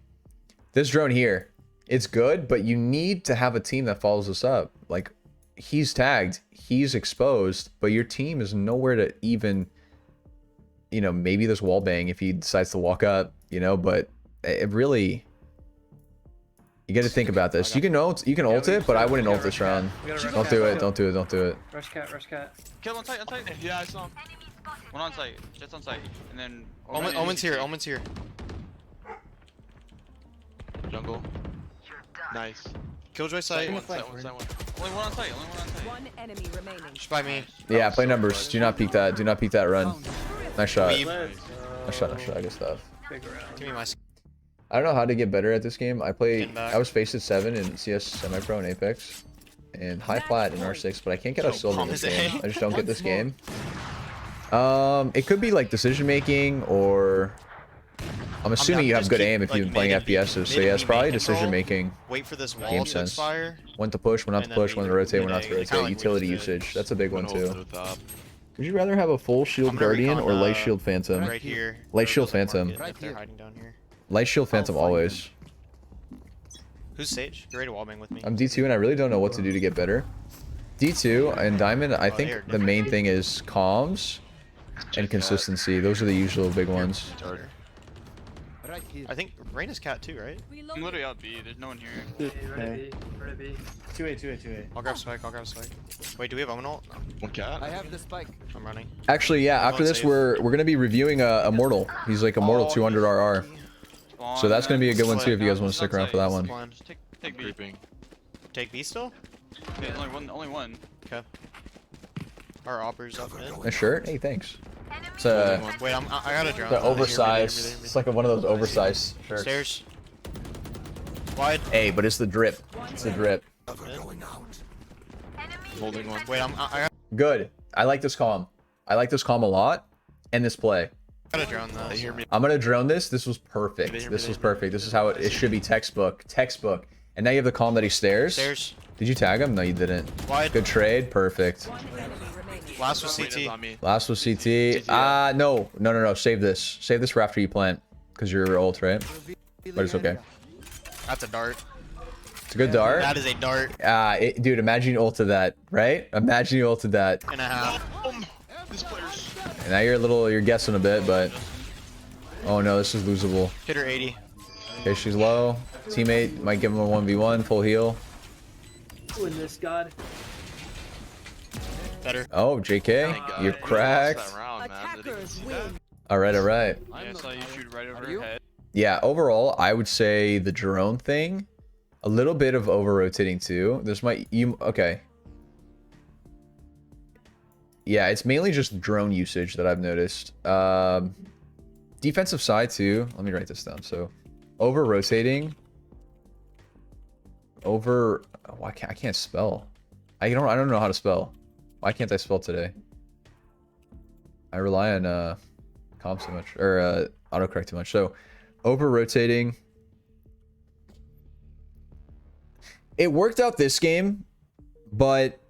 this drone here, it's good, but you need to have a team that follows us up. Like, he's tagged, he's exposed, but your team is nowhere to even, you know, maybe this wall bang if he decides to walk up, you know, but it really, You got to think about this. You can ult it, but I wouldn't ult this round. Don't do it. Don't do it. Don't do it. Rush cat, rush cat. Kill on site, on site. Yeah, I saw him. One on site, just on site. And then... Omen's here, Omen's here. Jungle. Nice. Killjoy site. Only one on site, only one on site. One enemy remaining. Just by me. Yeah, play numbers. Do not peek that. Do not peek that run. Nice shot. Weave. Nice shot. Nice shot. Good stuff. Big round. Give me my... I don't know how to get better at this game. I was Faceit 7 in CS Semi-Pro and Apex, and high plat in R6, but I can't get a silver in this game. I just don't get this game. It could be like decision making, or I'm assuming you have good aim if you've been playing FPSs. So yeah, it's probably decision making. Wait for this wall Game to sense. expire. When to push, when not to push, when to rotate, when not to rotate. Utility usage. That's a big one too. Would you rather have a full shield guardian or light shield phantom? Right here. Light shield phantom. If they're hiding down here. Light shield phantom always. Who's Sage? You're ready to wallbang with me. I'm D2 and I really don't know what to do to get better. D2 and Diamond, I think the main thing is comms and consistency. Those are the usual big ones. Right here. I think Reyna's cat too, right? I'm literally out B, there's no one here. Ready, ready. 2A, 2A, 2A. I'll grab spike, I'll grab spike. Wait, do we have Omen ult? No, One cat. I have the spike. I'm running. Actually, yeah, after this we're gonna be reviewing Immortal. He's like Immortal 200 RR. So that's gonna be a good one too if you guys want to stick around for that one. Just take B. Creeping. Take B still? Yeah, only one. Okay. Our opera's up mid. A shirt? Hey, thanks. It's Wait, I gotta drone. the oversized. It's like one of those oversized shirts. Stairs. Wide. Hey, but it's the drip. It's the drip. Up mid. Holding one. Wait, I got Good. I like this comm. I like this comm a lot. And this play. gotta drone though. They hear me. I'm gonna drone this. This was perfect. This was perfect. This is how it should be. Textbook. Textbook. And now you have the comm that he stares. Stairs. Did you tag him? No, you didn't. Wide. Good trade. Perfect. One enemy remaining. Last was Wait, it's CT. on me. Last was CT. No. Save this. Save this for after you plant. Because you're ult, right? But it's okay. That's a dart. It's a good dart. That is a dart Dude, imagine you ulted that, right? Imagine you ulted that. and a half. This player's. And now you're guessing a bit, but... Oh no, this is losable. Hit her 80. Okay, she's low. Teammate might give him a 1v1, full heal. Win this, God. Better. Oh, JK, you're cracked. Attackers win. Alright, alright. Yeah, so you shoot right over her head. Yeah, overall, I would say the drone thing, a little bit of over-rotating too. This might... Okay. Yeah, it's mainly just drone usage that I've noticed. Defensive side too. Let me write this down. So, over-rotating. Oh, I can't spell. I don't know how to spell. Why can't I spell today? I rely on comm so much, or autocorrect too much. So, over-rotating. It worked out this game, but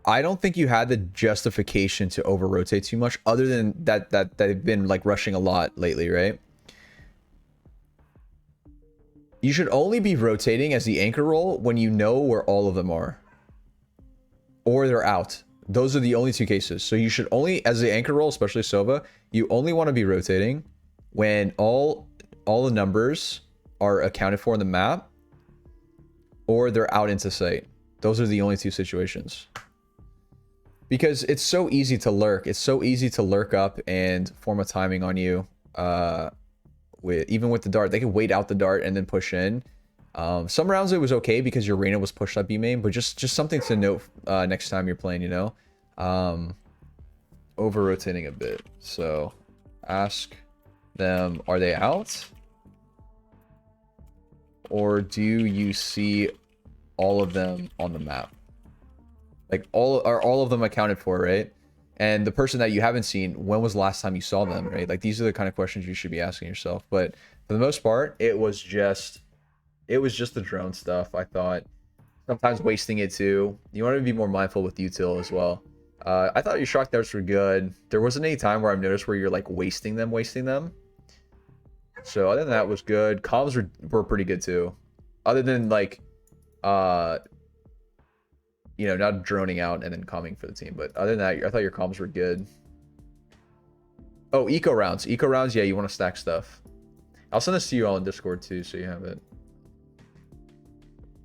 I don't think you had the justification to over-rotate too much, other than that they've been like rushing a lot lately, right? You should only be rotating as the anchor role when you know where all of them are. Or they're out. Those are the only two cases. So you should only, as the anchor role, especially Sova, you only want to be rotating when all the numbers are accounted for in the map, or they're out into sight. Those are the only two situations. Because it's so easy to lurk. It's so easy to lurk up and form a timing on you. Even with the dart, they can wait out the dart and then push in. Some rounds it was okay because your Reyna was pushed up B main, but just something to note next time you're playing, you know. Over rotating a bit. So ask them, are they out? Or do you see all of them on the map? Like all of them accounted for, right? And the person that you haven't seen, when was the last time you saw them, right? Like these are the kind of questions you should be asking yourself. But for the most part, it was just the drone stuff. I thought sometimes wasting it too. You want to be more mindful with util as well. I thought your shock darts were good. There wasn't any time where I've noticed where you're like wasting them. So other than that was good. Comms were pretty good too. Other than like, you know, not droning out and then comming for the team. But other than that, I thought your comms were good. Oh, eco rounds. Yeah, you want to stack stuff. I'll send this to you all in Discord too, so you have it.